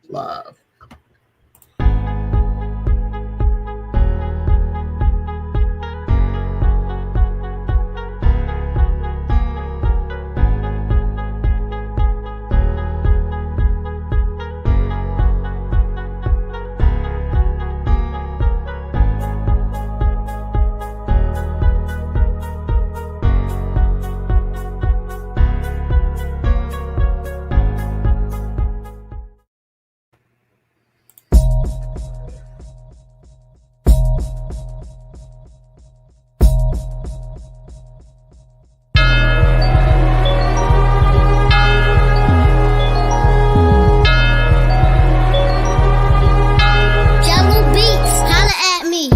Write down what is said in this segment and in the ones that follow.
Live. Jello Beats, holla at me.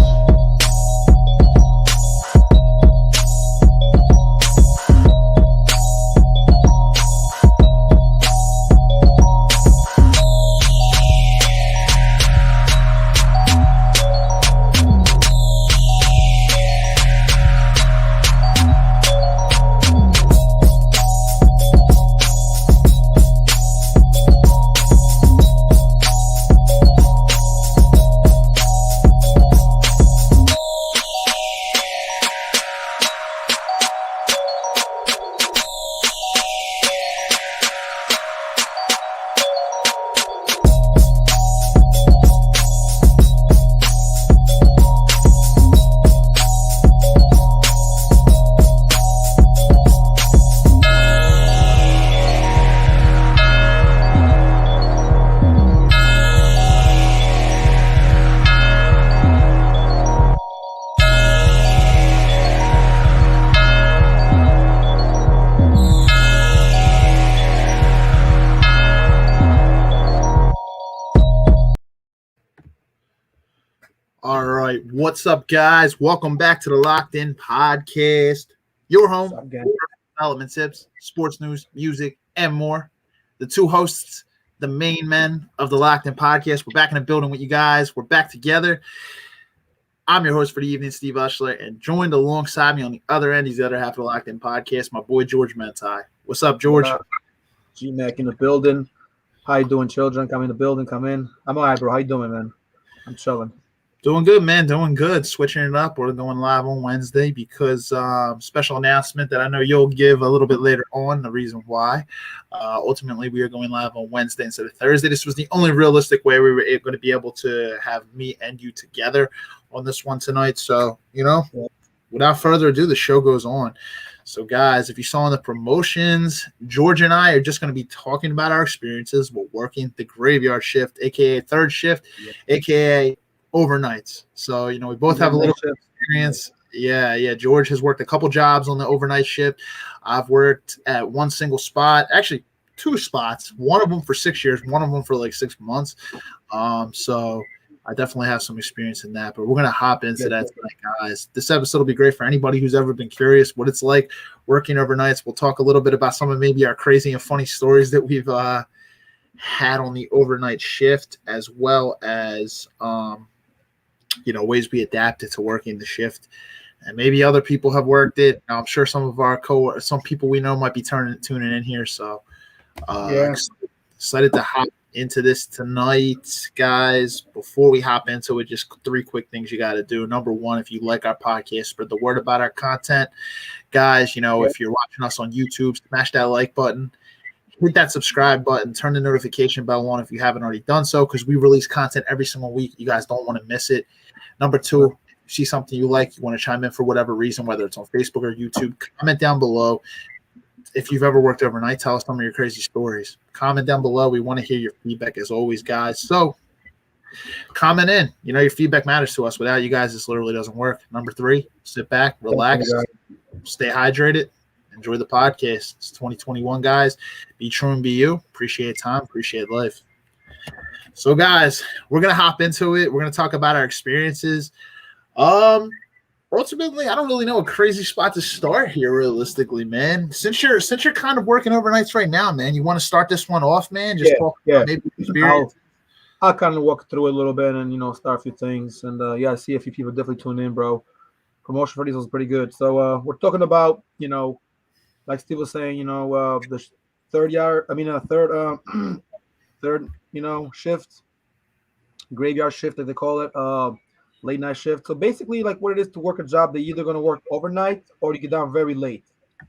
All right. What's up, guys? Welcome back to the Locked In Podcast, your home What's up, gang? for development tips, sports news, music, and more. The two hosts, the main men of the Locked In Podcast. We're back in the building with you guys. We're back together. I'm your host for the evening, Steve Ushler, and joined alongside me on the other end, he's the other half of the Locked In Podcast, my boy George Mentai. What's up, George? G-Mac in the building. How you doing, children? Come in the building. Come in. I'm all right, bro. How you doing, man? I'm chilling. Doing good, man. Doing good. Switching it up. We're going live on Wednesday because special announcement that I know you'll give a little bit later on, the reason why. Ultimately, we are going live on Wednesday instead of Thursday. This was the only realistic way we were going to be able to have me and you together on this one tonight. So, without further ado, the show goes on. So, guys, if you saw in the promotions, George and I are just going to be talking about our experiences while working the graveyard shift, a.k.a. third shift, a.k.a. overnights. So, we both have a little bit of experience. Yeah. George has worked a couple jobs on the overnight shift. I've worked at one single spot, actually two spots, one of them for 6 years, one of them for like 6 months. So I definitely have some experience in that, but we're going to hop into that tonight, guys. This episode will be great for anybody who's ever been curious what it's like working overnights. We'll talk a little bit about some of maybe our crazy and funny stories that we've had on the overnight shift, as well as ways we adapted to working the shift, and maybe other people have worked it. Now, I'm sure some of our some people we know might be tuning in here. So, excited to hop into this tonight, guys. Before we hop into it, just 3 quick things you got to do. Number one, if you like our podcast, spread the word about our content, guys. If you're watching us on YouTube, smash that like button. Hit that subscribe button, turn the notification bell on if you haven't already done so, because we release content every single week. You guys don't want to miss it. Number two, if you see something you like, you want to chime in for whatever reason, whether it's on Facebook or YouTube, comment down below. If you've ever worked overnight, tell us some of your crazy stories. Comment down below. We want to hear your feedback as always, guys. So comment in. Your feedback matters to us. Without you guys, this literally doesn't work. Number three, sit back, relax, stay hydrated. Enjoy the podcast. It's 2021, guys. Be true and be you. Appreciate time. Appreciate life. So, guys, we're going to hop into it. We're going to talk about our experiences. Ultimately, I don't really know a crazy spot to start here, realistically, man. Since you're kind of working overnights right now, man, you want to start this one off, man? Just talk about maybe experience. I'll kind of walk through it a little bit and, start a few things. And, I see a few people definitely tune in, bro. Promotion for these was pretty good. So, we're talking about, like Steve was saying, the third third, shift, graveyard shift, as they call it, late night shift. So basically, like what it is to work a job, they're either going to work overnight or you get down very late.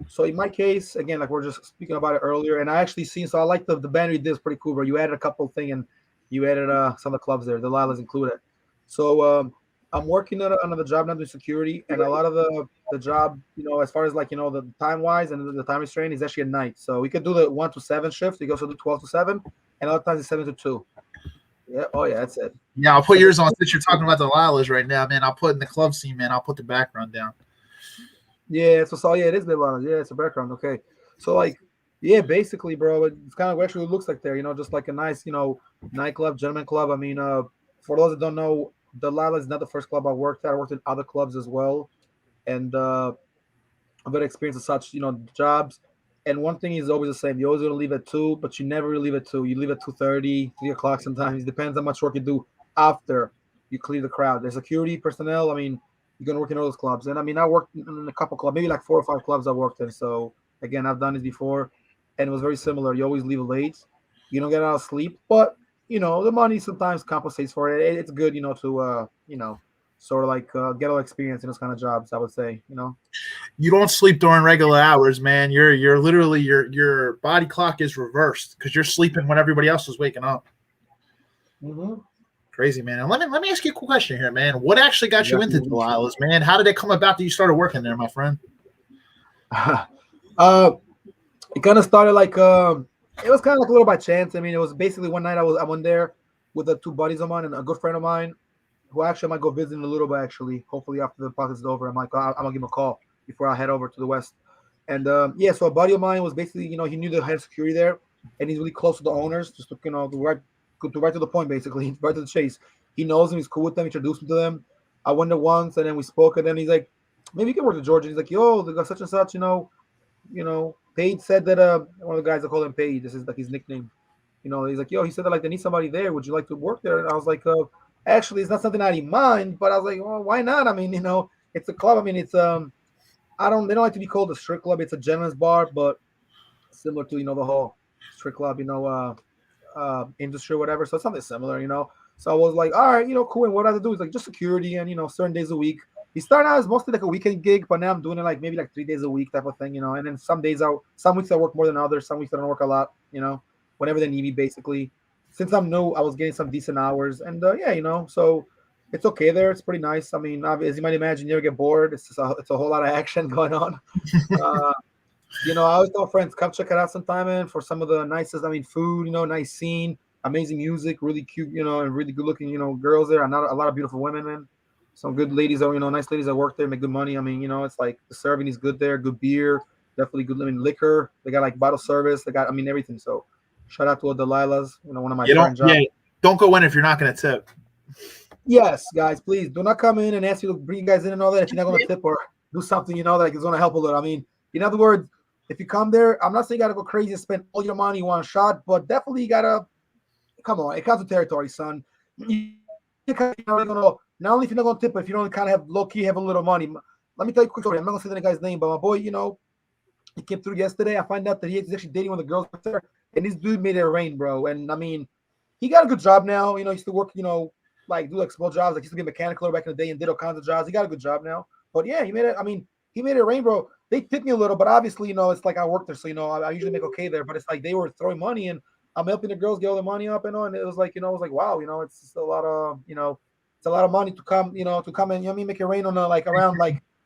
So in my case, again, like we're just speaking about it earlier, and I actually seen. So I like the banner you did. Is pretty cool, bro. You added a couple thing, and you added some of the clubs there. The Lilas included. So I'm working on another job now doing security, and a lot of the job, as far as like the time wise and the time restraint is actually at night. So we could do the 1 to 7 shift. You can also do 12 to 7, and other times it's 7 to 2. Yeah. Oh yeah, that's it. Yeah, I'll put yours on since you're talking about the Lilas right now, man. I'll put in the club scene, man. I'll put the background down. Yeah, so yeah, it is the Lilas. Yeah, it's a background. Okay, so like, yeah, basically, bro, it's kind of what actually looks like there. Just like a nice, nightclub, gentleman club. I mean, for those that don't know, the Lilas is not the first club I worked at. I worked in other clubs as well, and I've got experience of such, jobs. And one thing is always the same. You always going to leave at 2, but you never really leave at 2. You leave at 2:30, 3 o'clock sometimes. It depends how much work you do after you clear the crowd. There's security personnel. I mean, you're going to work in all those clubs. And I mean, I worked in a couple clubs, maybe like 4 or 5 clubs I worked in. So again, I've done this before, and it was very similar. You always leave late. You don't get out of sleep, but the money sometimes compensates for it. It's good, to sort of like get a little experience in those kind of jobs, I would say. You don't sleep during regular hours, man. You're literally your body clock is reversed because you're sleeping when everybody else is waking up. Mm-hmm. Crazy, man. And let me ask you a cool question here, man. What actually got you into Lilas, man? How did it come about that you started working there, my friend? It kind of started like it was kind of like a little by chance. I mean, it was basically one night I went there with 2 buddies of mine and a good friend of mine, who actually I might go visit in a little bit. Actually, hopefully after the podcast is over, I'm gonna give him a call before I head over to the west. And so a buddy of mine was basically, he knew the head of security there, and he's really close to the owners. Just to, right to the point, basically, right to the chase. He knows them. He's cool with them. Introduced me to them. I went there once, and then we spoke, and then he's like, maybe you can work with Georgia. He's like, yo, they got such and such, Paige said that one of the guys I call him Paige, this is like his nickname. He's like, yo, he said that like they need somebody there. Would you like to work there? And I was like, actually, it's not something I didn't mind, but I was like, well, why not? I mean, it's a club. I mean, it's they don't like to be called a strip club. It's a gentleman's bar, but similar to the whole strip club, industry or whatever. So it's something similar, So I was like, all right, cool. And what I have to do is like just security and certain days a week. He started out as mostly like a weekend gig, but now I'm doing it like maybe like 3 days a week type of thing, And then some weeks I work more than others. Some weeks I don't work a lot, whenever they need me, basically. Since I'm new, I was getting some decent hours, and so it's okay there. It's pretty nice. I mean, as you might imagine, you never get bored. It's a whole lot of action going on. I always tell friends, come check it out sometime, man. For some of the nicest, food, nice scene, amazing music, really cute, and really good looking, girls there. Not a lot of beautiful women, man. Some good ladies, nice ladies that work there, make good money. I mean, it's like the serving is good there, good beer, definitely good liquor. They got like bottle service. They got, everything. So shout out to the Lilas, one of my friends. Yeah, don't go in if you're not going to tip. Yes, guys, please do not come in and ask you to bring you guys in and all that if you're not going to tip or do something, that is going to help a little. I mean, in other words, if you come there, I'm not saying you got to go crazy and spend all your money one shot, but definitely you got to, come on, it comes with territory, son. Not only if you're not going to tip, but if you don't kind of have low-key have a little money. Let me tell you a quick story. I'm not going to say the guy's name, but my boy, he came through yesterday. I find out that he's actually dating one of the girls there, and this dude made it rain, bro. And, I mean, he got a good job now. He used to work, like do like small jobs. Like he used to be a mechanical back in the day and did all kinds of jobs. He got a good job now. But, yeah, he made it rain, bro. They tipped me a little, but obviously, it's like I work there, so, I usually make okay there. But it's like they were throwing money, and I'm helping the girls get all their money up and on. It was like, wow, it's just a lot of, it's a lot of money to come, and make it rain on around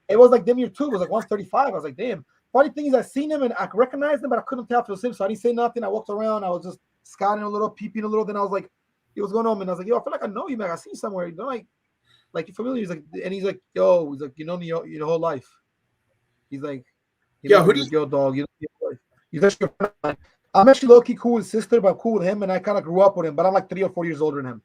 it was like damn near 2. It was like 135. I was like, damn. Funny thing is, I seen him and I recognized him, but I couldn't tell if it was him. So I didn't say nothing. I walked around. I was just scouting a little, peeping a little. Then I was like, "Yo, what's going on?" And I was like, "Yo, I feel like I know you, man. I see you somewhere. You don't like you're familiar." He's like, and he's like, "Yo," he's like, "You know me your whole life." He's like, "Yo, who do you?" Yo, dog. He's actually. I'm actually low key cool with his sister, but I'm cool with him, and I kind of grew up with him. But I'm like 3 or 4 years older than him.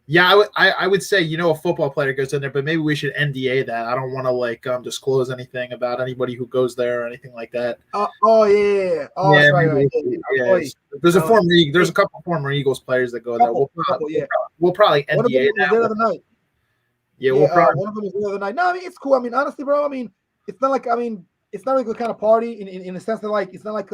Yeah, I would say a football player goes in there, but maybe we should NDA that. I don't want to disclose anything about anybody who goes there or anything like that. Oh yeah. Oh, yeah, right. Yeah. There's a couple former Eagles players that go there. We'll probably NDA that. The other night. Yeah, we'll probably. One of them was the other night. No, it's cool. Honestly, bro. It's not like it's not really the kind of party in the sense that it's not like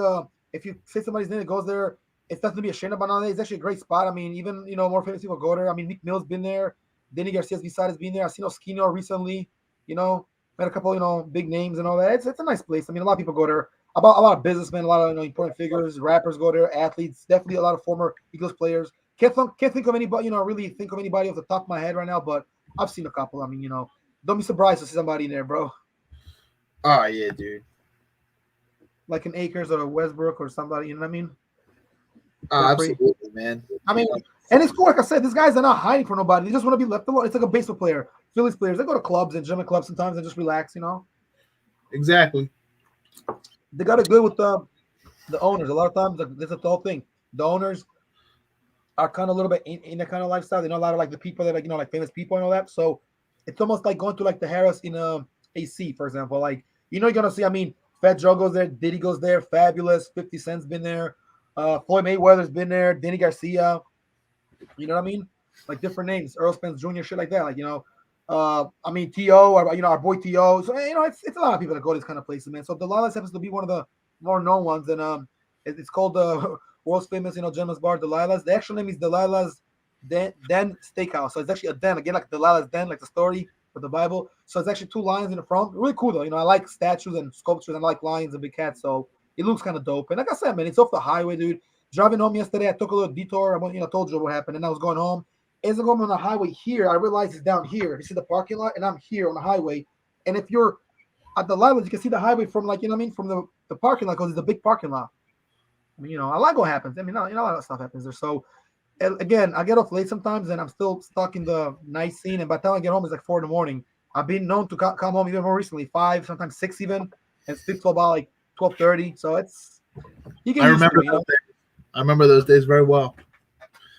if you say somebody's name that goes there it's nothing to be ashamed about nowadays. It's actually a great spot. I mean, even more famous people go there. I mean, Meek Mill's been there. Danny Garcia's beside has been there. I've seen Oskino recently. Met a couple big names and all that. It's a nice place. I mean, a lot of people go there. About a lot of businessmen, a lot of important figures, rappers go there, athletes, definitely a lot of former Eagles players. Can't think of anybody, really think of anybody off the top of my head right now, but I've seen a couple. I mean, don't be surprised to see somebody in there, bro. Oh yeah, dude. Like an Akers or a Westbrook or somebody, you know what I mean? Oh, absolutely, man. I mean, and it's cool. Like I said, these guys are not hiding for nobody. They just want to be left alone. It's like a baseball player. Phillies players, they go to clubs and gym clubs sometimes and just relax, Exactly. They got it good with the owners. A lot of times, this is the whole thing. The owners are kind of a little bit in that kind of lifestyle. They know a lot of like the people that like famous people and all that. So it's almost like going to like the Harris in AC, for example. Like you're gonna see. I mean, Fat Joe goes there, Diddy goes there, Fabulous, 50 Cent's been there, Floyd Mayweather's been there, Danny Garcia. You know what I mean? Like different names, Earl Spence Jr., shit like that. Like I mean T.O. our boy T.O. So it's a lot of people that go to these kind of places, man. So Delilah's happens to be one of the more known ones, and it's called the world's famous gentleman's bar Delilah's. The actual name is Delilah's Den Steakhouse. So it's actually a den again, like Delilah's Den, like the story with the Bible. So it's actually 2 lions in the front. Really cool though. I like statues and sculptures, and I like lions and big cats. So it looks kind of dope. And like I said, man, it's off the highway, dude. Driving home yesterday, I took a little detour. I told you what happened, and I was going home. As I'm going on the highway here, I realize it's down here. You see the parking lot, and I'm here on the highway. And if you're at the Delilah's, you can see the highway from from the parking lot, because it's a big parking lot. I mean, a lot go happens. I mean, a lot of stuff happens there. So again, I get off late sometimes, and I'm still stuck in the night scene. And by the time I get home, it's like 4 a.m. I've been known to come home even more recently, 5, sometimes 6 even, and sleep till about like 12:30. So it's I remember those days very well.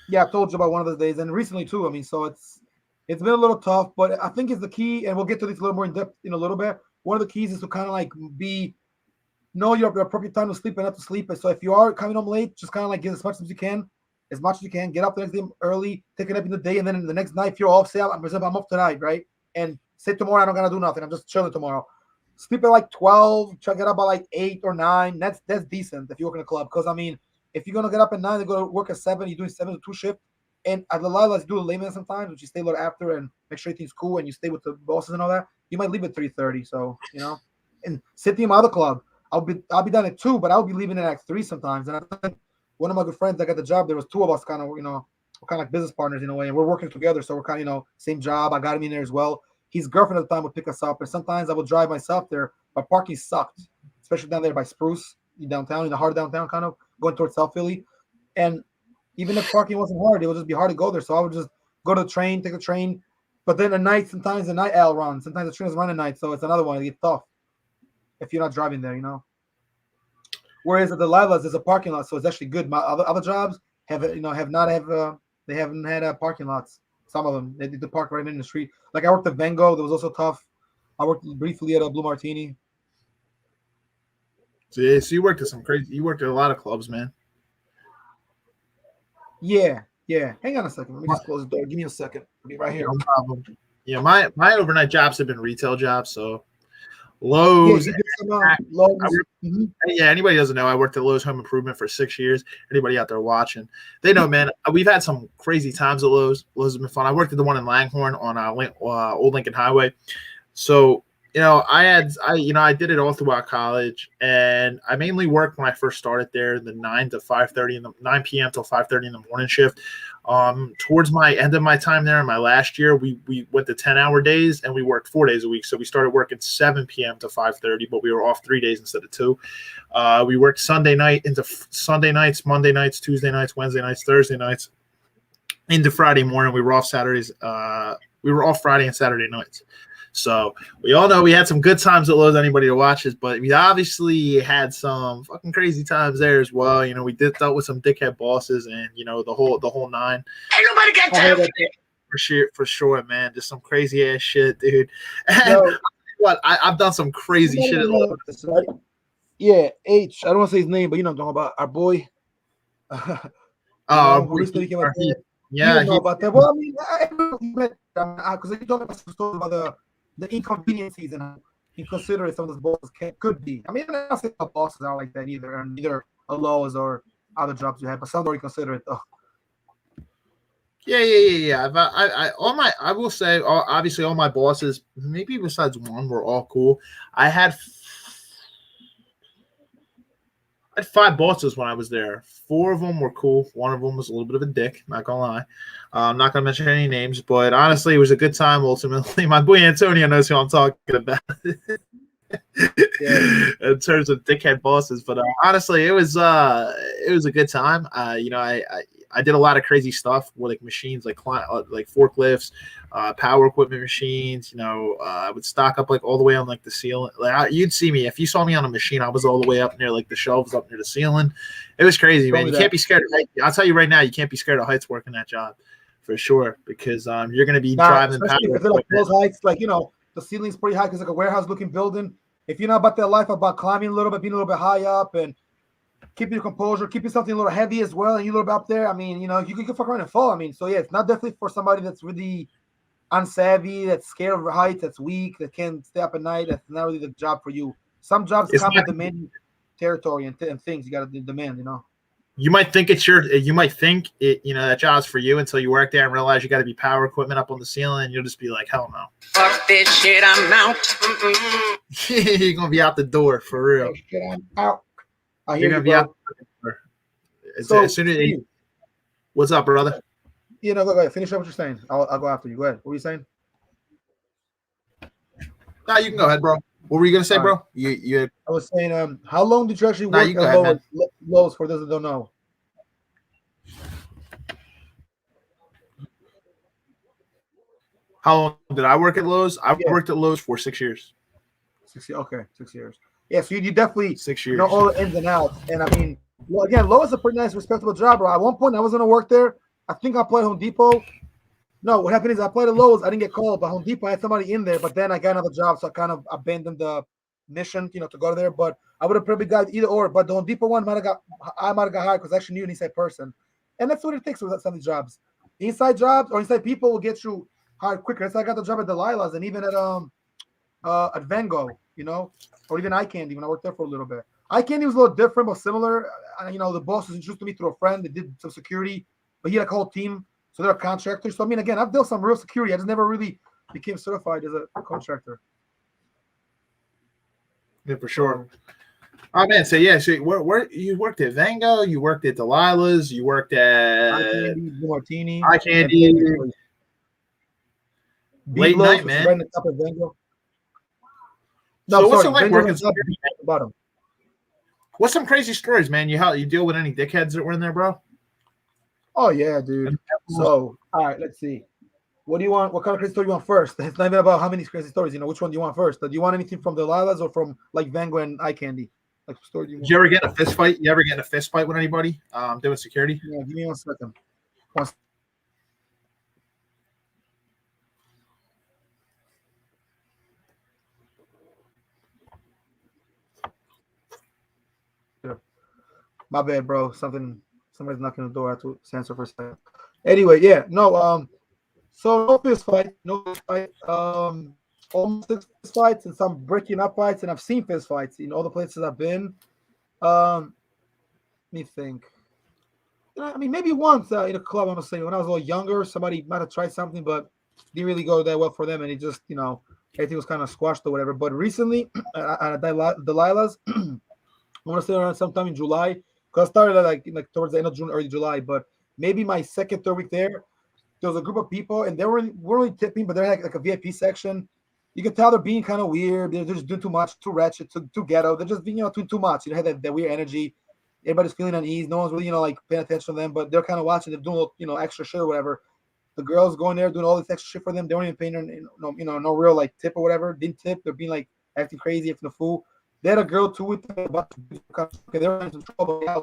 Yeah, I told you about one of those days, and recently too. I mean, so it's been a little tough, but I think it's the key, and we'll get to this a little more in depth in a little bit. One of the keys is to kind of like know your appropriate time to sleep and not to sleep. And so if you are coming home late, just kind of like get as much as you can. Get up the next day early, take it up in the day, and then the next night, if you're off, say, I'm off tonight, right? And say tomorrow I don't gotta do nothing. I'm just chilling tomorrow. Sleep at like 12, try to get up by like 8 or 9. That's decent if you work in a club. Because I mean, if you're gonna get up at 9 and go to work at 7, you're doing 7 to 2 shift. And at Delilah's, you do a layman sometimes, which you stay a little after and make sure everything's cool, and you stay with the bosses and all that. You might leave at 3:30. So and City, my other club, I'll be done at 2, but I'll be leaving at 3 sometimes. And I think one of my good friends that got the job, there was 2 of us kind of we're kind of like business partners in a way, and we're working together. So we're kind of same job. I got him in there as well. His girlfriend at the time would pick us up, and sometimes I would drive myself there, but parking sucked, especially down there by Spruce, downtown, in the heart of downtown, kind of going towards South Philly. And even if parking wasn't hard, it would just be hard to go there. So I would just go to the train, take the train. But then at night, sometimes the night owl runs. Sometimes the train doesn't run at night, so it's another one. It gets tough if you're not driving there, Whereas at the Delilah's, there's a parking lot, so it's actually good. My other jobs haven't had parking lots. Some of them they did the park right in the street. Like I worked at Van Gogh, that was also tough. I worked briefly at a Blue Martini. So you worked at a lot of clubs, man. Yeah. Hang on a second. Let me just close the door. Give me a second. I'll be right here. No problem. Yeah, my overnight jobs have been retail jobs, so Lowe's. Lowe's. Yeah, anybody doesn't know, I worked at Lowe's Home Improvement for 6 years. Anybody out there watching, they know, man. We've had some crazy times at Lowe's. Lowe's has been fun. I worked at the one in Langhorne on Old Lincoln Highway. So I did it all throughout college, and I mainly worked when I first started there, the 9 p.m. till 5:30 in the morning shift. Towards my end of my time there in my last year, we went to 10-hour days, and we worked 4 days a week. So we started working 7 p.m. to 5:30, but we were off 3 days instead of 2. We worked Sunday night into Sunday nights, Monday nights, Tuesday nights, Wednesday nights, Thursday nights, into Friday morning. We were off Saturdays. We were off Friday and Saturday nights. So we all know we had some good times at Lowe's, anybody who watches, but we obviously had some fucking crazy times there as well. We dealt with some dickhead bosses, and the whole nine. Ain't nobody got time for sure, man. Just some crazy ass shit, dude. And I've done some crazy shit at Lowe's. Yeah, H. I don't want to say his name, but I'm talking about our boy. Yeah, you know about that. Well, I mean, because you talking about some stories about the inconveniences and inconsiderate some of those bosses could be. I mean, I don't say bosses are like that either, and either a Lowe's or other jobs you had, but some don't consider it though. Yeah. I will say, obviously, all my bosses, maybe besides one, were all cool. I had 5 bosses when I was there. 4 of them were cool. One of them was a little bit of a dick. Not gonna lie. I'm not gonna mention any names, but honestly, it was a good time. Ultimately, my boy Antonio knows who I'm talking about. In terms of dickhead bosses, but honestly, it was a good time. I did a lot of crazy stuff with like machines, like forklifts, power equipment machines. I would stock up like all the way on like the ceiling. You'd see me if you saw me on a machine. I was all the way up near like the shelves, up near the ceiling. It was crazy, man. You can't be scared of heights. I'll tell you right now, you can't be scared of heights working that job for sure, because you're going to be driving. Especially if they're like those heights, like the ceiling's pretty high because like a warehouse looking building. If you're not about that life about climbing a little bit, being a little bit high up, and keeping your composure, keeping something a little heavy as well, and you a little bit up there, I mean, you can fuck around and fall. I mean, so yeah, it's not definitely for somebody that's really unsavvy, that's scared of heights, that's weak, that can't stay up at night. That's not really the job for you. Some jobs come with demanding territory and things you got to demand, You might think that job's for you until you work there and realize you got to be power equipment up on the ceiling, and you'll just be like, hell no. Fuck this shit, I'm out. You're going to be out the door, for real. I'm out. You're going to be out the door. So, as soon as what's up, brother? Go ahead. Finish up what you're saying. I'll go after you. Go ahead. What were you saying? No, you can go ahead, bro. What were you going to say, bro? You I was saying, how long did you actually work at Lowe's, for those that don't know? How long did I work at Lowe's? I worked at Lowe's for 6 years. 6 years. Okay, 6 years. Yeah, so you definitely 6 years. know all the ins and outs. And I mean, well, again, Lowe's is a pretty nice, respectable job, bro. At one point, I was going to work there. I think I applied Home Depot. No, what happened is I applied at Lowe's. I didn't get called, but Home Depot, I had somebody in there, but then I got another job, so I kind of abandoned the mission, to go there. But I would have probably got either or. But the Home Depot one I might have got hired because I actually knew an inside person. And that's what it takes with some of these jobs. Inside jobs or inside people will get you hired quicker. That's why I got the job at Delilah's and even at Van Gogh, or even Eye Candy when I worked there for a little bit. Eye Candy was a little different but similar. The boss was introduced to me through a friend. They did some security, but he had a whole team, so they're a contractor. So I mean, again, I've done some real security. I just never really became certified as a contractor. Yeah, for sure. Oh man, so where you worked at Van Gogh, you worked at Delilah's, you worked at Martini, Eye Candy. Late night, man. Right on the top of Van Gogh. No, so what's it like working bottom? What's some crazy stories, man? You deal with any dickheads that were in there, bro? Oh yeah, dude. So all right, let's see. What do you want? What kind of crazy story you want first? It's not even about how many crazy stories. Which one do you want first? Do you want anything from Delilah's or from like Van Gogh and Eye Candy? Like story do you want? Did you ever get in a fist fight? You ever get in a fist fight with anybody? Doing security? Yeah, give me 1 second. My bad, bro. Somebody's knocking on the door. I have to answer for a second. Anyway, yeah, no, so no fist fight, almost fist fights and some breaking up fights, and I've seen fist fights in all the places I've been. Let me think. I mean, maybe once in a club, I'm gonna say when I was a little younger, somebody might have tried something, but didn't really go that well for them, and it just, everything was kind of squashed or whatever. But recently, at Delilah's, I want to say around sometime in July. Because I started like towards the end of June, early July, but maybe my second, third week there was a group of people, and they weren't really tipping, but they're like a VIP section. You can tell they're being kind of weird. They're just doing too much, too ratchet, too ghetto. They're just being, doing too much. They had that weird energy. Everybody's feeling uneasy. No one's really, paying attention to them, but they're kind of watching. They're doing, extra shit or whatever. The girls going there doing all this extra shit for them. They weren't even paying no real tip or whatever. Didn't tip. They're being acting crazy, acting a fool. They had a girl too with them about they were in some trouble. Yeah,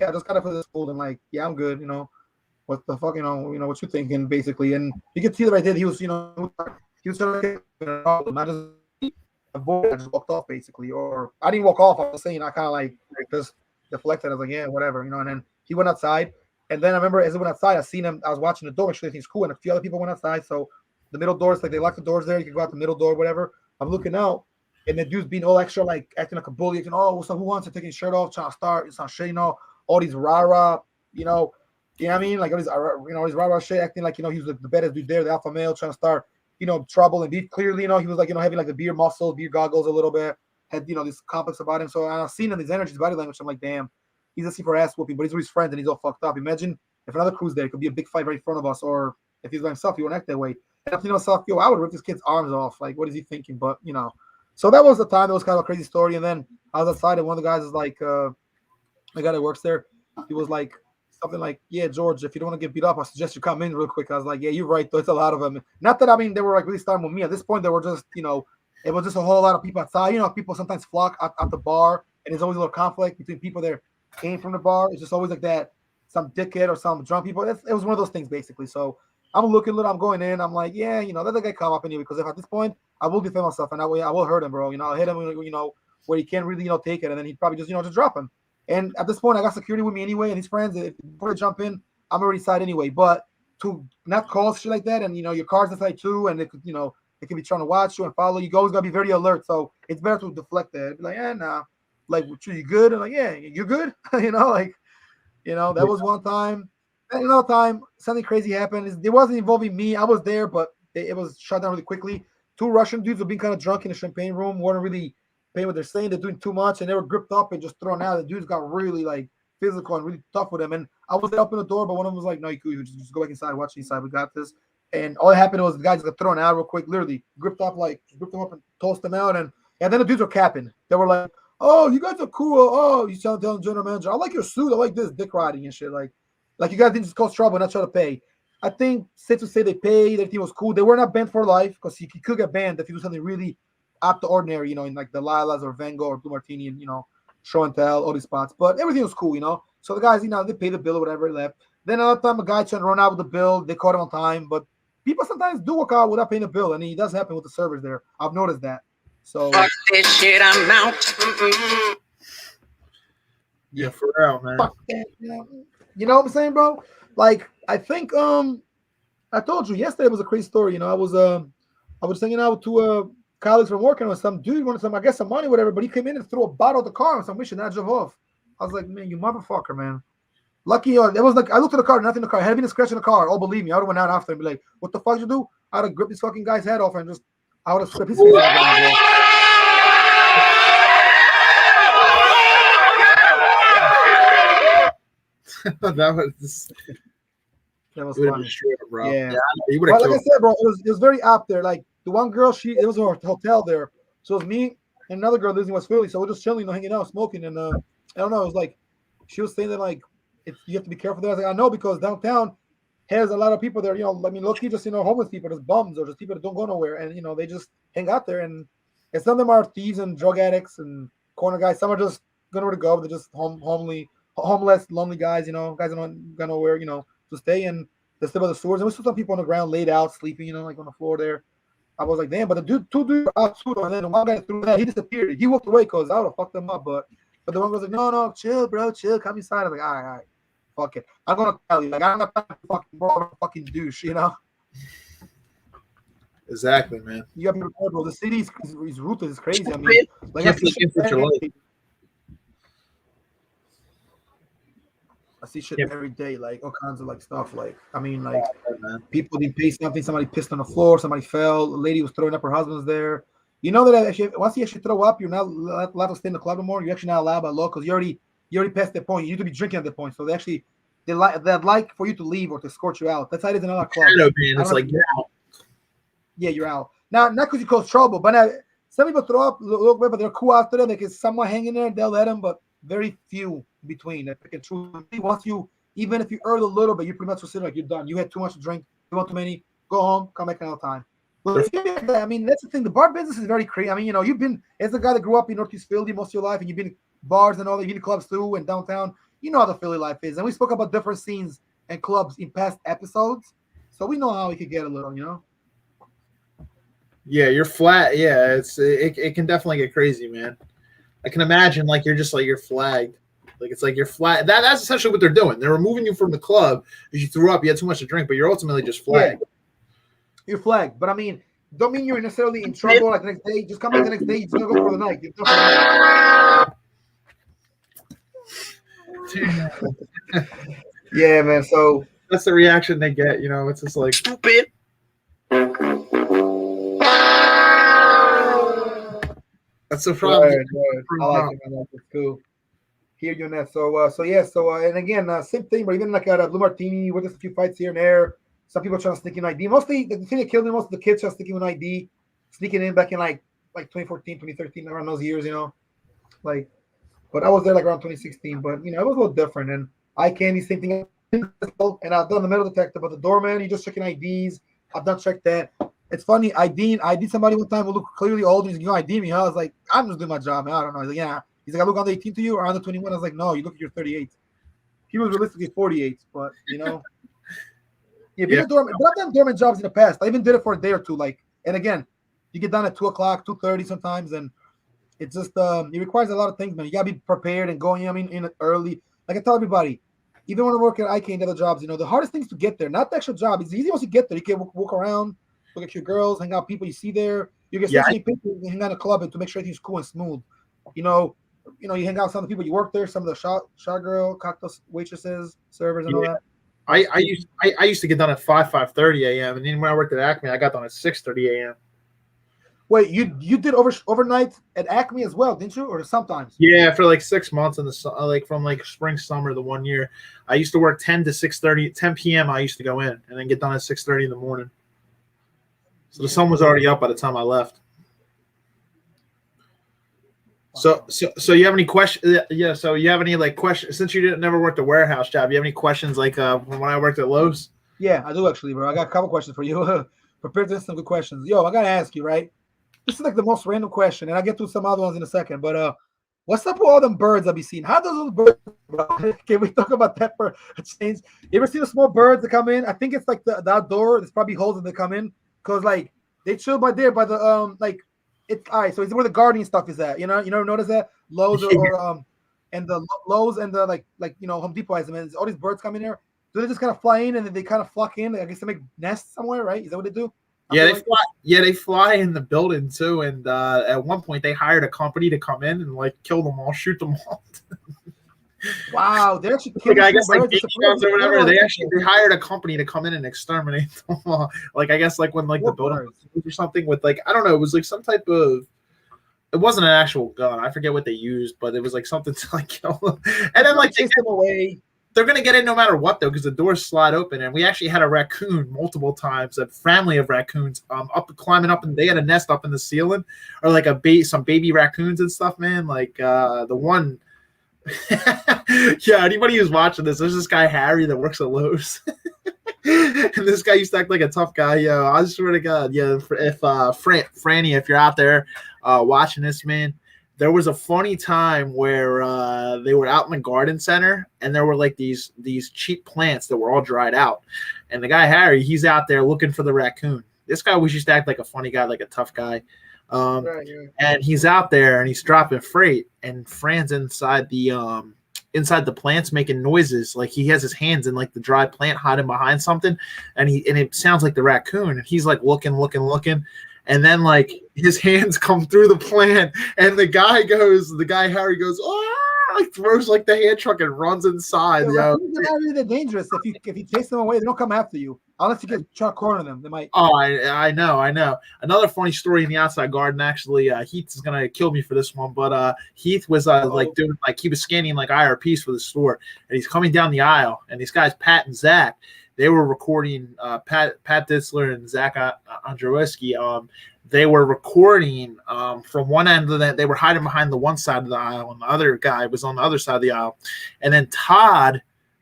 I just got up for this school and yeah, I'm good. What the fuck, what you thinking basically? And you could see that right there. He was, he was trying to get a problem. I just walked off basically, or I didn't walk off. I was saying I kind of just deflected. I was like, yeah, whatever, And then he went outside, and then I remember as he went outside, I seen him. I was watching the door, make sure everything's cool, and a few other people went outside, so. The middle doors, they lock the doors there. You can go out the middle door, whatever. I'm looking out, and the dude's being all extra, like acting like a bully, acting, oh, what's up, who wants to take his shirt off, trying to start, it's not shit, all these rah-rah, you know what I mean? Like all these, these rah-rah shit, acting like, he was the baddest dude there, the alpha male, trying to start, trouble, and be clearly, he was like, having like the beer muscles, beer goggles a little bit, had, this complex about him. So I've seen him, his energy, his body language, I'm like, damn, he's a C for ass whooping, but he's with his friends and he's all fucked up. Imagine if another crew's there, it could be a big fight right in front of us, or if he's by himself, he won't act that way. And I'm thinking to myself, I would rip this kid's arms off. Like, what is he thinking? But, so that was the time. That was kind of a crazy story. And then I was outside, and one of the guys is like, the guy that works there, he was like, something like, yeah, George, if you don't want to get beat up, I suggest you come in real quick. I was like, yeah, you're right, though. It's a lot of them. Not that, they were like really starting with me. At this point, they were just, it was just a whole lot of people outside. People sometimes flock at the bar, and there's always a little conflict between people that came from the bar. It's just always like that, some dickhead or some drunk people. It was one of those things, basically. So I'm looking, I'm going in. I'm like, yeah, let the guy come up anyway, because if at this point, I will defend myself, and I will hurt him, bro. I'll hit him, where he can't really, take it, and then he'd probably just, just drop him. And at this point, I got security with me anyway, and his friends. Before they jump in, I'm already side anyway. But to not cause shit like that, and your car's inside too, and it could, they could be trying to watch you and follow you. You always gotta be very alert. So it's better to deflect that. Be like, nah, like, you good? And like, yeah, you're good. That was one time. And another time, something crazy happened. It wasn't involving me. I was there, but it was shut down really quickly. Two Russian dudes were being kind of drunk in the champagne room, weren't really paying what they're saying. They're doing too much, and they were gripped up and just thrown out. The dudes got really like physical and really tough with them. And I was up in the door, but one of them was like, "No, you just go back inside, watch inside. We got this." And all that happened was the guys got thrown out real quick, literally gripped them up and tossed them out. And then the dudes were capping. They were like, "Oh, you guys are cool. Oh, you sound telling general manager, I like your suit. I like this dick riding and shit. Like you guys didn't just cause trouble, not try to pay." I think safe to say they paid. Everything was cool. They were not banned for life, because he could get banned if he do something really out the ordinary, in like the Lilas or Van Gogh or Blue Martini, and show and tell, all these spots. But everything was cool, So the guys, they paid the bill or whatever, left. Then another time a guy tried to run out with the bill. They caught him on time, but people sometimes do walk out without paying the bill, and it does happen with the servers there. I've noticed that. So Fuck this shit, I'm out. Mm-mm. Yeah, for real, man. fuck that, you know what I'm saying, bro? Like, I think I told you yesterday was a crazy story. I was hanging out with two colleagues from working on some dude wanted some money, whatever, but he came in and threw a bottle at the car on some mission, and I drove off. I was like, man, you motherfucker, man. Lucky, it was like, I looked at the car, nothing in the car. I had been a scratch in the car. Oh, believe me, I would have went out after and be like, what the fuck you do? I'd have gripped this fucking guy's head off and I would have scraped his face off. That was funny. Bro. Yeah. You But like I said, bro, it was very out there. Like the one girl, it was her hotel there. So it was me and another girl lives in West Philly. So we're just chilling, hanging out, smoking, and I don't know. It was like she was saying that like you have to be careful there. I was like, I know, because downtown has a lot of people there. Low-key, just homeless people, just bums, or just people that don't go nowhere, and they just hang out there. And some of them are thieves and drug addicts and corner guys. Some are just going nowhere to go. They're just homeless, lonely guys. Guys that don't go nowhere. To stay, and they stay by the sewers. And we saw some people on the ground laid out, sleeping, like on the floor there. I was like, damn, but the two dudes out too, and then one guy threw that, he disappeared. He walked away because I would have fucked them up. But the one was like, no, chill, bro, chill, come inside. I'm like, all right, fuck it. I'm gonna tell you, like, I'm not fucking bro, I'm a fucking douche, Exactly, man. You gotta be prepared, bro. The city is ruthless, it's crazy. I mean, like, I see shit every day, like all kinds of like stuff. Like, I mean, like people didn't pay something, somebody pissed on the floor, somebody fell, a lady was throwing up, her husband's there. That actually, once you actually throw up, you're not allowed to stay in the club anymore. You're actually not allowed by law, because you already passed that point. You need to be drinking at that point. So they'd like for you to leave or to escort you out. That's how it is in another club. It's like, you're out. Yeah, you're out. Now, not because you cause trouble, but now some people throw up, look, but they're cool after them. They can someone hang in there, they'll let them, but very few between that pick and choose. Once even if you earn a little bit, you pretty much consider like you're done. You had too much to drink, you want too many, go home, come back another time. But I mean, that's the thing. The bar business is very crazy. I mean, you've been, as a guy that grew up in Northeast Philly most of your life, and you've been bars and all that, you've been in clubs too, and downtown. You know how the Philly life is. And we spoke about different scenes and clubs in past episodes, so we know how it could get a little, Yeah, you're flat. Yeah, it can definitely get crazy, man. I can imagine like you're just like you're flagged. Like it's like you're flat. That's essentially what they're doing. They're removing you from the club because you threw up, you had too much to drink, but you're ultimately just flagged. Yeah. You're flagged. But I mean, don't mean you're necessarily in trouble like the next day. Just come back the next day. You're just gonna go for the night. You're done for the night. Yeah, man. So That's the reaction they get. You know, it's just like Stupid. that's the problem. Right. I like it, man. It's cool. Hear you on that. So and again, same thing. But even like at Blue Martini, with just a few fights here and there. Some people trying to sneak in ID. Mostly the thing that killed me. Most of the kids trying to sneak in ID, sneaking in back in like 2014, 2013, around those years. You know, like. But I was there like around 2016. But you know, it was a little different. And eye candy, same thing. And I've done the metal detector, but the doorman, you just checking IDs. I've done check that. It's funny. ID somebody one time who looked clearly older. He's gonna ID me. Huh? I was like, I'm just doing my job, man. I don't know. He's like, yeah. He's like, I look under 18 to you or under 21. I was like, no, you look at your 38. He was realistically 48, but you know, yeah. Being a doorman, but I've done doorman jobs in the past. I even did it for a day or two. Like, and again, you get done at 2:00, 2:30 sometimes, and it's just it requires a lot of things, man. You gotta be prepared and going. I mean, in early. Like I tell everybody. Even when I work at IK and other jobs, you know, the hardest thing is to get there. Not the actual job. It's easy once you get there. You can walk around, look at your girls, hang out with people you see there. You get so many people, you hang out in a club and to make sure everything's cool and smooth. You know, you hang out with some of the people you work there, some of the shot girl, cocktail waitresses, servers, and all that. I used to get done at 5:30 a.m. and then when I worked at Acme, I got done at 6:30 a.m. Wait, you did overnight at Acme as well, didn't you? Or sometimes? Yeah, for like 6 months in the like from like spring summer the 1 year, I used to work 10 to 6:30, 10 p.m. I used to go in and then get done at 6:30 in the morning. So the sun was already up by the time I left. So you have any questions? Yeah. So you have any like questions since you never worked a warehouse job? You have any questions like when I worked at Lowe's? Yeah, I do actually, bro. I got a couple questions for you. Prepared to some good questions. Yo, I gotta ask you, right? This is like the most random question, and I'll get to some other ones in a second. But what's up with all them birds I've been seeing? How does those birds, bro? Can we talk about that for a change? You ever see the small birds that come in? I think it's like the outdoor. There's probably holes that they come in because like they chill by there by the like it's all right. So it's where the gardening stuff is at. You never notice that Lowe's or and the Lowe's and the like Home Depot has them. And all these birds come in there. Do they just kind of fly in and then they kind of flock in? I guess they make nests somewhere, right? Is that what they do? Yeah, they fly. Yeah, they fly in the building too. And at one point, they hired a company to come in and like kill them all, shoot them all. Wow, they're actually like, I guess like baby guns or whatever. They hired a company to come in and exterminate them all. Like I guess like when like the building or something with like I don't know. It was like some type of. It wasn't an actual gun. I forget what they used, but it was like something to like kill them. And then like chase them away. They're going to get in no matter what, though, because the doors slide open. And we actually had a raccoon multiple times, a family of raccoons climbing up. And they had a nest up in the ceiling or like some baby raccoons and stuff, man. Like the one. Yeah, anybody who's watching this, there's this guy, Harry, that works at Lowe's. And this guy used to act like a tough guy. Yo, I swear to God. Yeah, if Franny, if you're out there watching this, man. There was a funny time where they were out in the garden center and there were like these cheap plants that were all dried out. And the guy, Harry, he's out there looking for the raccoon. This guy was used to act like a funny guy, like a tough guy. And he's out there and he's dropping freight and Fran's inside the plants making noises. Like he has his hands in like the dry plant hiding behind something. And it sounds like the raccoon. And he's like looking. And then like his hands come through the plant and the guy Harry goes, oh, like throws like the hand truck and runs inside. Yeah, they're not really that dangerous. If you chase them away, they don't come after you. Unless you try to corner them, they might. Oh, I know. Another funny story in the outside garden, actually, Heath is gonna kill me for this one, but Heath was like doing like he was scanning like IRPs for the store, and he's coming down the aisle, and these guys, Pat and Zach, they were recording Pat Ditzler and Zach Andrzejewski. They were recording from one end of that. They were hiding behind the one side of the aisle, and the other guy was on the other side of the aisle. And then Todd,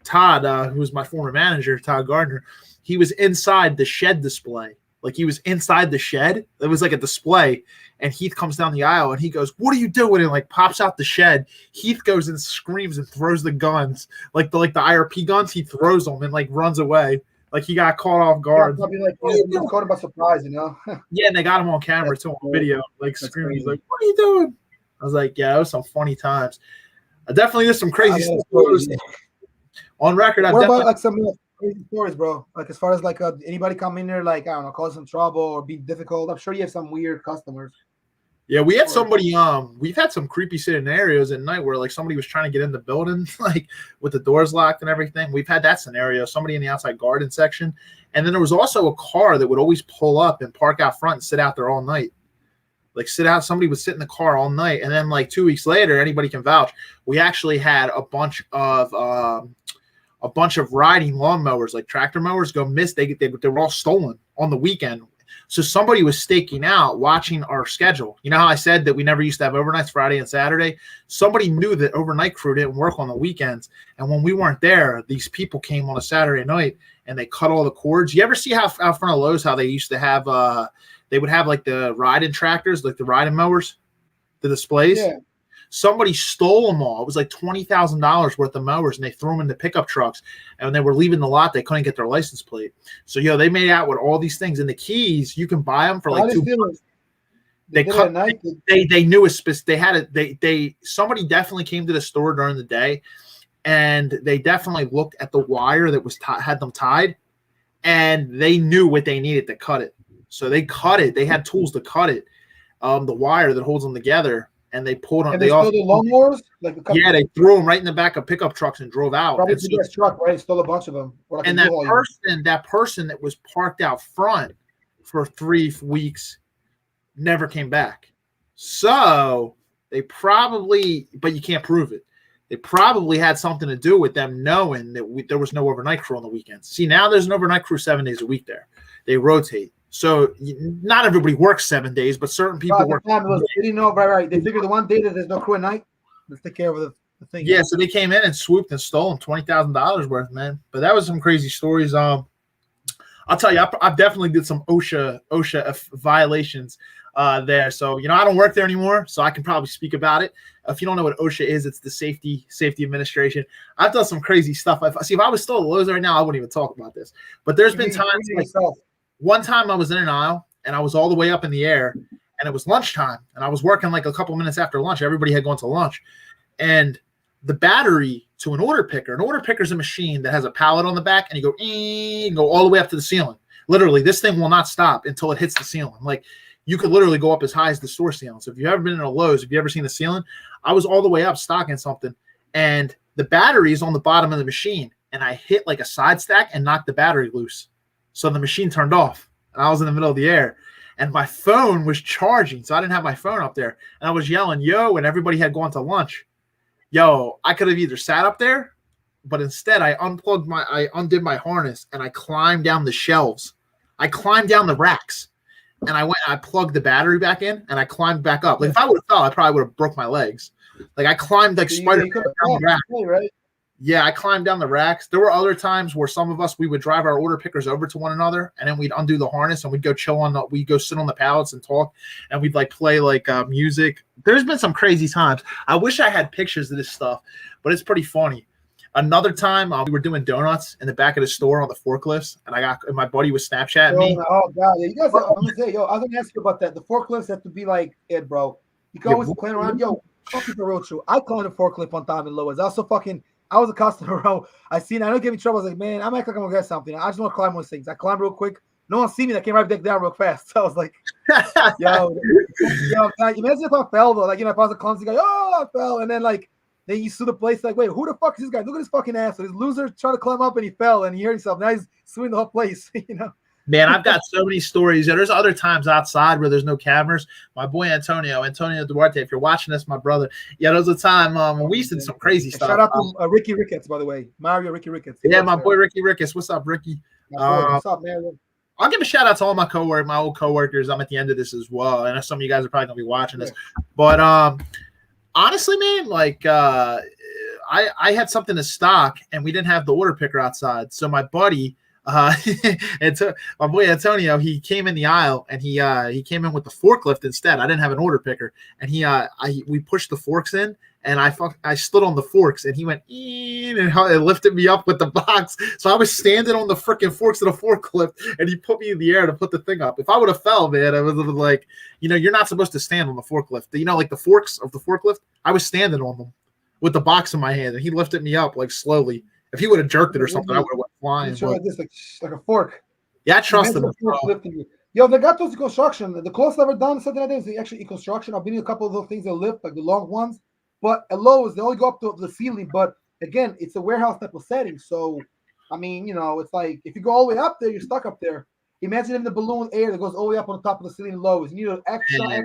who was my former manager, Todd Gardner, he was inside the shed display. Like he was inside the shed. It was like a display. And Heath comes down the aisle and he goes, "What are you doing?" And like pops out the shed. Heath goes and screams and throws the guns, like the IRP guns. He throws them and like runs away. Like he got caught off guard. Yeah, probably like caught him by surprise, you know. Yeah, and they got him on camera too, on video, like screaming. He's like, "What are you doing?" I was like, "Yeah, it was some funny times." I definitely did some crazy stuff. On record, I've what definitely. About like some crazy stories, bro. Like as far as like anybody come in there, like I don't know, cause some trouble or be difficult. I'm sure you have some weird customers. Yeah, we had somebody. We've had some creepy scenarios at night where like somebody was trying to get in the building, like with the doors locked and everything. We've had that scenario. Somebody in the outside garden section, and then there was also a car that would always pull up and park out front and sit out there all night. Like sit out. Somebody would sit in the car all night, and then like 2 weeks later, anybody can vouch. We actually had a bunch of riding lawnmowers, like tractor mowers, go miss. They were all stolen on the weekend. So somebody was staking out, watching our schedule. You know how I said that we never used to have overnights Friday and Saturday? Somebody knew that overnight crew didn't work on the weekends. And when we weren't there, these people came on a Saturday night and they cut all the cords. You ever see how out front of Lowe's, how they used to have they would have like the riding tractors, like the riding mowers, the displays? Yeah. Somebody stole them all. It was like $20,000 worth of mowers, and they threw them into pickup trucks. And when they were leaving the lot, they couldn't get their license plate. So, they made out with all these things. And the keys, you can buy them for like $2. They cut. They knew they had it. They somebody definitely came to the store during the day, and they definitely looked at the wire that was had them tied, and they knew what they needed to cut it. So they cut it. They had tools to cut it. The wire that holds them together. And they pulled on. And they stole the lawnmowers? Yeah, they threw them right in the back of pickup trucks and drove out. Probably CBS truck, right? Stole a bunch of them. Like and that person that was parked out front for 3 weeks never came back. So they probably, but you can't prove it. They probably had something to do with them knowing that there was no overnight crew on the weekends. See, now there's an overnight crew 7 days a week there. They rotate. So not everybody works 7 days, but certain people work. They didn't know, right. They figured the one day that there's no crew at night, let's take care of the thing. Yeah, so they came in and swooped and stole $20,000 worth, man. But that was some crazy stories. I'll tell you, I definitely did some OSHA violations there. So I don't work there anymore, so I can probably speak about it. If you don't know what OSHA is, it's the Safety Administration. I've done some crazy stuff. If I was still at Lowe's right now, I wouldn't even talk about this. But there's been times like. One time I was in an aisle and I was all the way up in the air and it was lunchtime and I was working like a couple minutes after lunch. Everybody had gone to lunch, and the battery to an order picker is a machine that has a pallet on the back, and you go all the way up to the ceiling. Literally, this thing will not stop until it hits the ceiling. Like you could literally go up as high as the store ceiling. So if you've ever been in a Lowe's, if you've ever seen the ceiling, I was all the way up stocking something, and the battery is on the bottom of the machine, and I hit like a side stack and knocked the battery loose. So the machine turned off, and I was in the middle of the air, and my phone was charging. So I didn't have my phone up there, and I was yelling, yo, and everybody had gone to lunch. Yo, I could have either sat up there, but instead I undid my harness and I climbed down the shelves. I climbed down the racks, and I plugged the battery back in, and I climbed back up. Like if I would have fell, I probably would have broke my legs. Like I climbed like Spider-Man down the rack. Right? Yeah, I climbed down the racks. There were other times where some of us, we would drive our order pickers over to one another, and then we'd undo the harness and we'd go we'd go sit on the pallets and talk, and we'd like play like music. There's been some crazy times. I wish I had pictures of this stuff, but it's pretty funny. Another time we were doing donuts in the back of the store on the forklifts, and my buddy was Snapchatting me. Oh God, yeah, you guys! I'm gonna say, I was gonna ask you about that. The forklifts have to be like it, bro. You can always climb around. Fucking the real true. I climbed a forklift one time in Lowe's. I was a customer. I don't give me trouble. I was like, man, I'm acting like I'm gonna get something. I just want to climb one of these things. I climbed real quick. No one see me. I came right back down real fast. So I was like, yo, imagine if I fell though. Like, if I was a clumsy guy, I fell, and then then you sue the place. Like, wait, who the fuck is this guy? Look at this fucking asshole. This loser tried to climb up and he fell and he hurt himself. Now he's suing the whole place. Man, I've got so many stories. There's other times outside where there's no cameras. My boy Antonio Duarte, if you're watching this, my brother. Yeah, there was a time when we used to do some crazy stuff. Shout out to Ricky Ricketts, by the way. Mario Ricky Ricketts. Yeah, my boy Ricky Ricketts. What's up, Ricky? What's up, man? I'll give a shout out to all my old coworkers. I'm at the end of this as well. I know some of you guys are probably gonna be watching this. But honestly, man, I had something to stock and we didn't have the order picker outside. So my buddy my boy Antonio, he came in the aisle and he came in with the forklift instead. I didn't have an order picker, and we pushed the forks in, and I stood on the forks, and he went and lifted me up with the box. So I was standing on the freaking forks of the forklift, and he put me in the air to put the thing up. If I would have fell, man, I was like, you're not supposed to stand on the forklift. Like the forks of the forklift, I was standing on them with the box in my hand, and he lifted me up slowly. If he would have jerked it or something, I would have went flying. It's like But this, like a fork. yeah, I trust Imagine them. a fork lifting you. Yo, they got those in construction. The closest I've ever done something like this is actually in construction. I've been in a couple of those things that lift, like the long ones. But at Lowe's, they only go up to the ceiling. But again, it's a warehouse type of setting. So, I mean, it's like if you go all the way up there, you're stuck up there. Imagine in the balloon air that goes all the way up on the top of the ceiling in Lowe's. You need an extra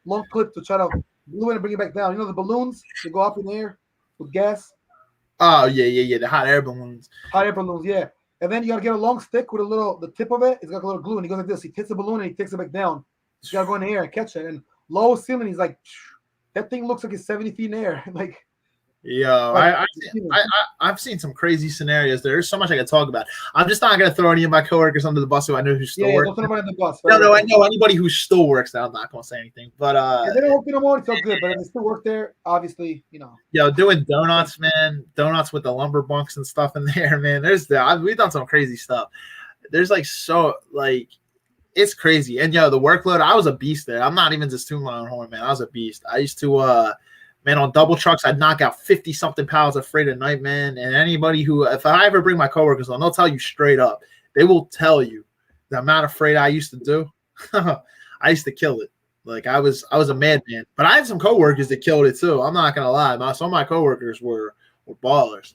long clip to try to balloon and bring it back down. The balloons that go up in the air with gas? Oh, yeah. The hot air balloons. Hot air balloons, yeah. And then you gotta get a long stick with the tip of it. It's got a little glue, and he goes like this. He hits the balloon and he takes it back down. You gotta go in the air and catch it. And low ceiling, he's like, that thing looks like it's 70 feet in the air. Like, yo, I've seen some crazy scenarios. There's so much I can talk about. I'm just not gonna throw any of my coworkers under the bus who I know who still work. Don't throw them under the bus. Right? No, I know anybody who still works there. I'm not gonna say anything. But they don't open no more. It's all good. But if they still work there, obviously, Yo, doing donuts, man. Donuts with the lumber bunks and stuff in there, man. We've done some crazy stuff. There's it's crazy. And the workload, I was a beast there. I'm not even just tooting my own horn, man. I was a beast. I used to man, on double trucks, I'd knock out 50 something pounds of freight a night, man. And anybody if I ever bring my coworkers on, they'll tell you straight up. They will tell you the amount of freight I used to do. I used to kill it. Like I was a madman. But I had some coworkers that killed it too. I'm not gonna lie. Some of my coworkers were ballers.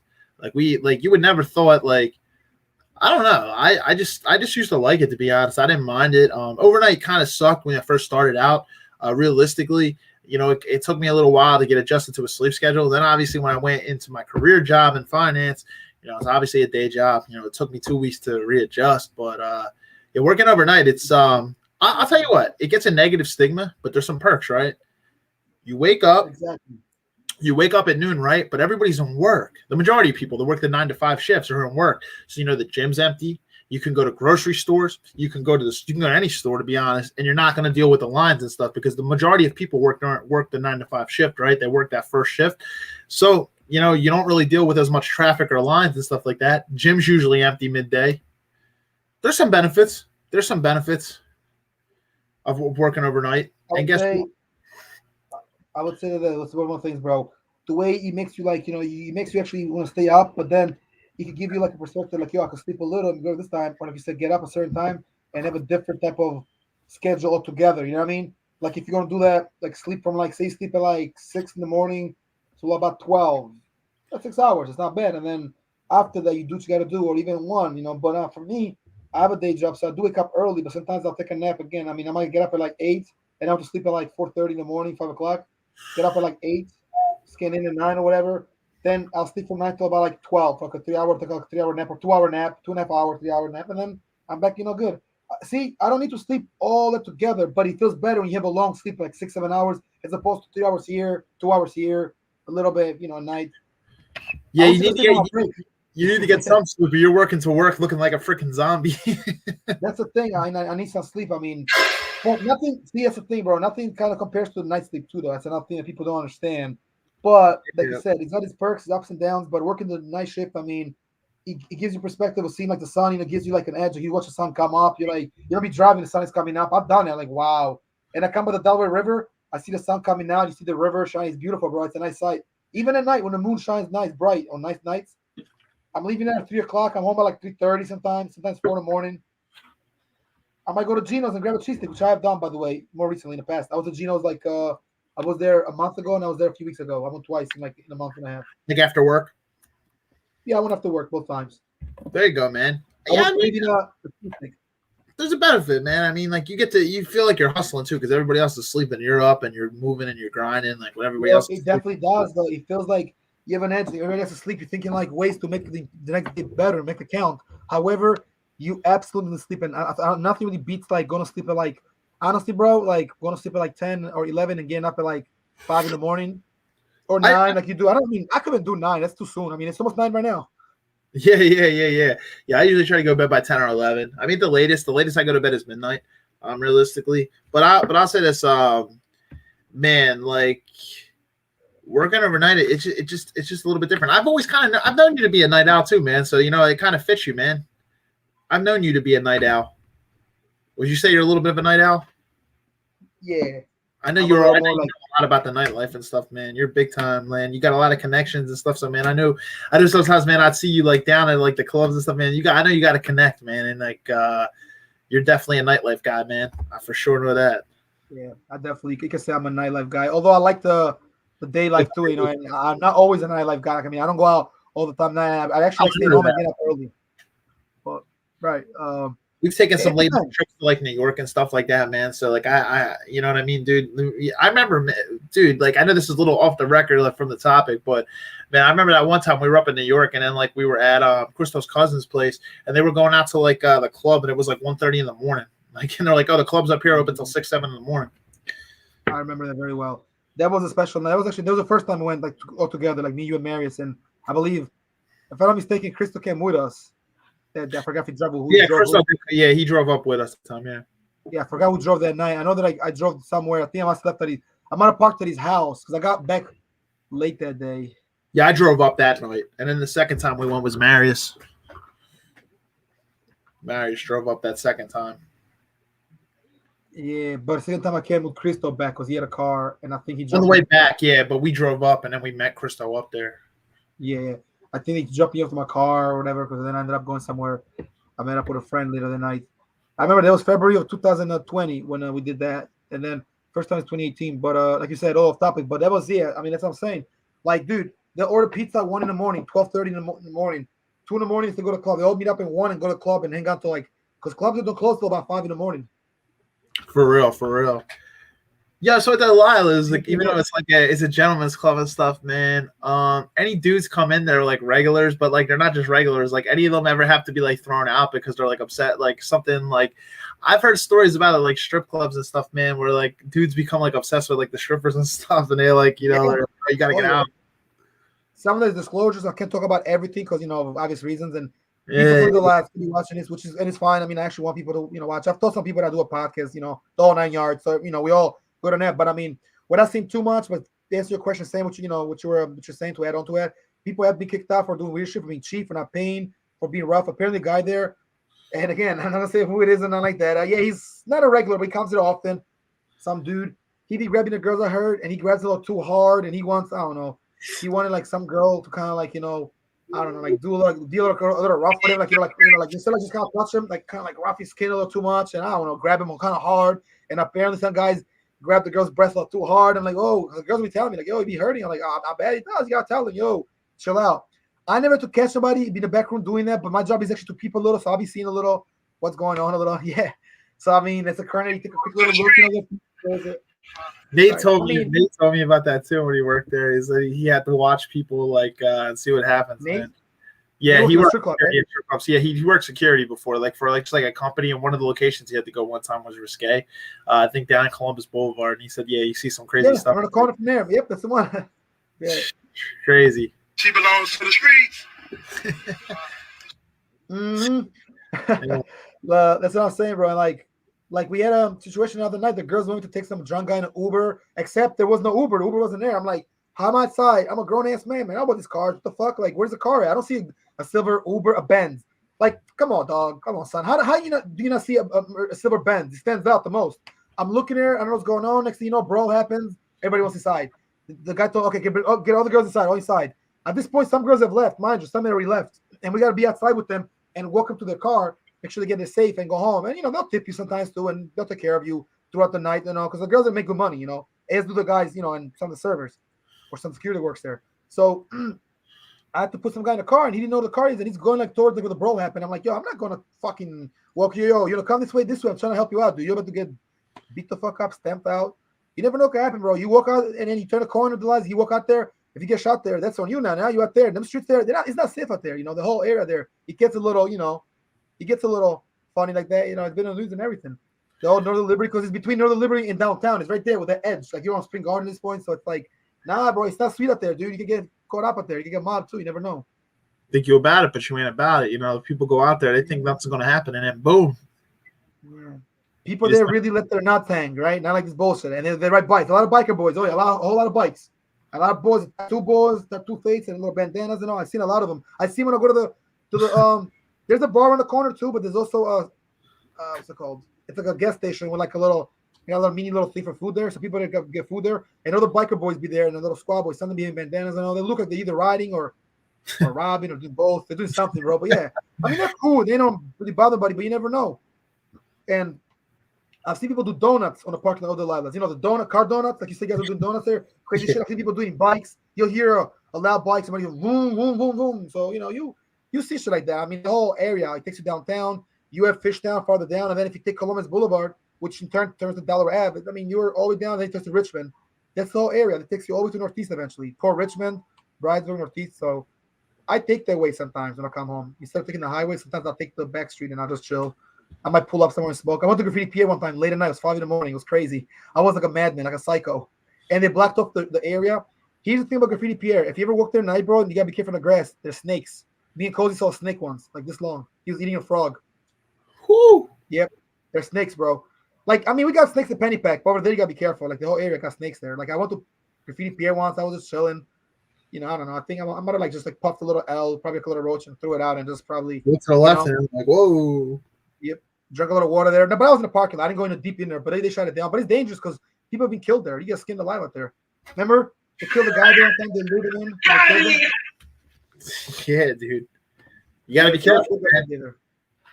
You would never thought I don't know. I just used to like it, to be honest. I didn't mind it. Overnight kind of sucked when I first started out. Realistically, it took me a little while to get adjusted to a sleep schedule. Then obviously when I went into my career job in finance, it's obviously a day job. It took me 2 weeks to readjust. But working overnight, it's I'll tell you what, it gets a negative stigma, but there's some perks, right? You wake up. Exactly. You wake up at noon, right? But everybody's in work. The majority of people that work the 9 to 5 shifts are in work. So the gym's empty. You can go to grocery stores. You can go to any store, to be honest, and you're not going to deal with the lines and stuff because the majority of people work the 9 to 5 shift, right? They work that first shift. So, you don't really deal with as much traffic or lines and stuff like that. Gym's usually empty midday. There's some benefits. Of working overnight. And guess what? I would say that's one of the things, bro. The way it makes you it makes you actually want to stay up, but then it can give you a perspective I can sleep a little and go this time. Or if you said get up a certain time and have a different type of schedule altogether, you know what I mean? Like if you're gonna do that, sleep from sleep at 6 in the morning to about 12. That's 6 hours. It's not bad. And then after that, you do what you got to do, or even 1. But for me, I have a day job, so I do wake up early. But sometimes I'll take a nap again. I mean, I might get up at 8, and I'll have to sleep at 4:30 in the morning, 5 o'clock. Get up at 8, scan in at 9 or whatever. Then I'll sleep from 9 till about 12, like a 3-hour, take a 3-hour nap or 2-hour nap, 2.5 hour, 3-hour nap, and then I'm back, good. See, I don't need to sleep all that together, but it feels better when you have a long sleep, 6-7 hours, as opposed to 3 hours here, 2 hours here, a little bit, at night. Yeah, you need to get some sleep. You're working to work looking like a freaking zombie. That's the thing. I need some sleep. I mean, nothing. See, that's the thing, bro. Nothing kind of compares to the night sleep too, though. That's another thing that people don't understand. But like you said, it's got its perks, its ups and downs. But working the night shift, I mean, it gives you perspective of seeing the sun. It gives you an edge. You watch the sun come up. You'll be driving, the sun is coming up. I've done it. Wow. And I come by the Delaware River. I see the sun coming out. You see the river shining. It's beautiful, bro. It's a nice sight. Even at night when the moon shines nice, bright on nice nights. I'm leaving at 3 o'clock. I'm home by 3:30 sometimes 4 in the morning. I might go to Geno's and grab a cheesesteak, which I have done, by the way, more recently in the past. I was at Geno's I was there a month ago and I was there a few weeks ago. I went twice in a month and a half. After work? Yeah, I went after work both times. There you go, man. There's a benefit, man. I mean, you feel like you're hustling too because everybody else is sleeping. You're up and you're moving and you're grinding when everybody else. It definitely does, though. It feels like you have an edge. Everybody has to sleep. You're thinking ways to make the next day better, make it count. However, you absolutely sleep, and nothing really beats going to sleep at honestly, bro, going to sleep at 10 or 11 and getting up at 5 in the morning or 9 like you do. I couldn't do 9. That's too soon. I mean, it's almost 9 right now. Yeah. Yeah, I usually try to go to bed by 10 or 11. I mean, the latest I go to bed is midnight, realistically. But I'll say this, man, working overnight, it's just a little bit different. I've known you to be a night owl too, man. So it kind of fits you, man. I've known you to be a night owl. Would you say you're a little bit of a night owl? Yeah. I know you're lot about the nightlife and stuff, man. You're big time, man. You got a lot of connections and stuff. So, man, I know sometimes, man, I'd see you like down at like the clubs and stuff, man. I know you got to connect, man, and like you're definitely a nightlife guy, man. I for sure know that. Yeah, I definitely you can say I'm a nightlife guy. Although I like the day life too, you know. And I'm not always a nightlife guy. I mean, I don't go out all the time. Nah, I actually like staying home and get up early. But right. We've taken some late trips to like New York and stuff like that, man. So like I you know what I mean, dude. I remember, dude. Like I know this is a little off the record like, from the topic, but man, I remember that one time we were up in New York, and then like we were at Christo's cousin's place, and they were going out to like the club, and it was like 1:30 in the morning. Like, and they're like, oh, the club's up here open until 6, 7 in the morning. I remember that very well. That was a special night. That was the first time we went like all together, like me, you, and Marius, and I believe, if I'm not mistaken, Cristo came with us. I forgot if he drove. He drove up with us at the time. Yeah, I forgot who drove that night. I know that I drove somewhere. I think I must have left I might have parked at his house because I got back late that day. Yeah, I drove up that night, and then the second time we went was Marius. Marius drove up that second time. Yeah, but the second time I came with Cristo back because he had a car, and I think he on the way back. Yeah, but we drove up, and then we met Cristo up there. Yeah. I think he dropped me off to my car or whatever, because then I ended up going somewhere. I met up with a friend later that night. I remember that was February of 2020 when we did that, and then first time is 2018. But like you said, all off topic. But that was I mean, that's what I'm saying. Like, dude, they order pizza at 1 in the morning, 12:30 in the morning, 2 in the morning is to go to the club. They all meet up in 1 and go to the club and hang out till because clubs don't close till about 5 in the morning. For real. Yeah, so what that Lyle is like, even though it's like it's a gentleman's club and stuff, man. Any dudes come in there like regulars, but like they're not just regulars. Like any of them ever have to be like thrown out because they're like upset, like something like I've heard stories about it, like strip clubs and stuff, man, where like dudes become like obsessed with like the strippers and stuff, and they're like, you gotta get out. Some of the disclosures I can't talk about everything because of obvious reasons, and people the last be watching this, and it's fine. I mean, I actually want people to watch. I've told some people that do a podcast, the whole 9 yards. So we all good on that, but I mean, without saying too much, but to answer your question, saying what you're saying to add on to it, people have been kicked out for doing weird shit, for being cheap, for not paying, for being rough. Apparently, the guy there, and again, I'm not gonna say who it is and nothing like that. Yeah, he's not a regular, but he comes there often. Some dude, he be grabbing the girls I heard, and he grabs a little too hard, and he wants, I don't know, he wanted like some girl to kind of like, I don't know, like do a little rough with him, like instead of just kind of touch him, like kind of like rough his skin a little too much, and I don't know, grab him kind of hard, and apparently some guys grab the girl's breast a little too hard. I'm like, oh, the girls be telling me, like, yo, he be hurting. I'm like, oh, not bad. He does. You gotta tell him, yo, chill out. I never to catch somebody be in the back room doing that, but my job is actually to peep a little, so I'll be seeing a little what's going on a little. Yeah. So I mean, it's a current. You take a quick little look. Nate told me about that too when he worked there. Is that he had to watch people like see what happens. Nate? Man. Yeah, he worked strip club, security at strip clubs. Yeah, he worked security before, like for like just like a company. And one of the locations he had to go one time was Risque. I think down in Columbus Boulevard. And he said, yeah, you see some crazy stuff. Around the corner from there. Yep, that's the one. Yeah. Crazy. She belongs to the streets. Yeah. That's what I'm saying, bro. Like we had a situation the other night. The girls wanted to take some drunk guy in an Uber, except there was no Uber. The Uber wasn't there. I'm like, how am I outside? I'm a grown ass man, man. I bought this car. What the fuck? Like, where's the car at? I don't see a silver Uber, a Benz. Like, come on, dog. Come on, son. How do you not see a silver Benz? It stands out the most. I'm looking here. I don't know what's going on. Next thing you know, brawl happens. Everybody wants inside. The guy told, okay, get all the girls inside, all inside. At this point, some girls have left. Mind you, some already left. And we got to be outside with them and walk them to their car, make sure they get there safe and go home. And, they'll tip you sometimes too, and they'll take care of you throughout the night, because the girls that make good money, as do the guys, and some of the servers or some security works there. So I had to put some guy in the car, and he didn't know the car is, and he's going like towards where the brawl happened. I'm like, yo, I'm not going to fucking walk you. Yo, come this way. I'm trying to help you out, dude. You're about to get beat the fuck up, stamped out. You never know what can happen, bro. You walk out, and then you turn the corner, you walk out there. If you get shot there, that's on you now. Now you're out there. Them streets there, it's not safe out there. The whole area there, it gets a little, funny like that. It's been on the news and everything. The old Northern Liberty, because it's between Northern Liberty and downtown. It's right there with the edge. Like you're on Spring Garden at this point. So it's like, nah, bro, it's not sweet up there, dude. You can get caught up out there. You can get mobbed too. You never know. Think you're about it, but you ain't about it. If people go out there, they think nothing's going to happen, and then boom. Yeah. People there really let their nuts hang, right? Not like this bullshit. And they ride bikes. A lot of biker boys. Oh, yeah, a whole lot of bikes. A lot of boys, tattoo face, and little bandanas and all. I've seen a lot of them. I see when I go to the there's a bar on the corner too, but there's also what's it called? It's like a gas station with like a little You got a little mini little thing for food there, so people that get food there, and other biker boys be there, and the little squad boys, some of them being bandanas and all. They look like they're either riding or robbing or doing both. They're doing something, bro. But yeah, I mean they're cool. They don't really bother anybody, but you never know. And I've seen people do donuts on the parking lot of the Lilas. You know, the car donuts, like you said, you guys are doing donuts there. Crazy shit. I've seen people doing bikes. You'll hear a loud bike, somebody goes boom, boom, boom, boom. So, you know, you see shit like that. I mean, the whole area, it takes you downtown. You have Fishtown farther down. And then if you take Columbus Boulevard, which in turn turns to Dollar Ave, I mean, you're all the way down, then it turns to Richmond. That's the whole area. That takes you all the way to Northeast eventually. Poor Richmond, Bridesburg, Northeast. So I take that way sometimes when I come home. Instead of taking the highway, sometimes I'll take the back street and I'll just chill. I might pull up somewhere and smoke. I went to Graffiti Pier one time late at night. It was 5 a.m. It was crazy. I was like a madman, like a psycho. And they blocked off the area. Here's the thing about Graffiti Pier. If you ever walk there at night, bro, and you gotta be careful in the grass, there's snakes. Me and Cozy saw a snake once, like this long. He was eating a frog. Whoo! Yep. There's snakes, bro. Like, I mean, we got snakes at Pennypack, but over there you gotta be careful. Like the whole area got snakes there. Like I went to Graffiti Pier once, I was just chilling. You know, I don't know. I think I might have like just like puffed a little L, probably a little roach and threw it out and just probably Look to the left and I'm like, whoa. Yep. Drank a little water there. No, but I was in the parking lot. I didn't go in deep in there, but they shut it down. But it's dangerous because people have been killed there. You get skinned alive out there. Remember? They killed the guy there. I think they looted him. They killed him. Yeah, dude. You gotta be careful, man. You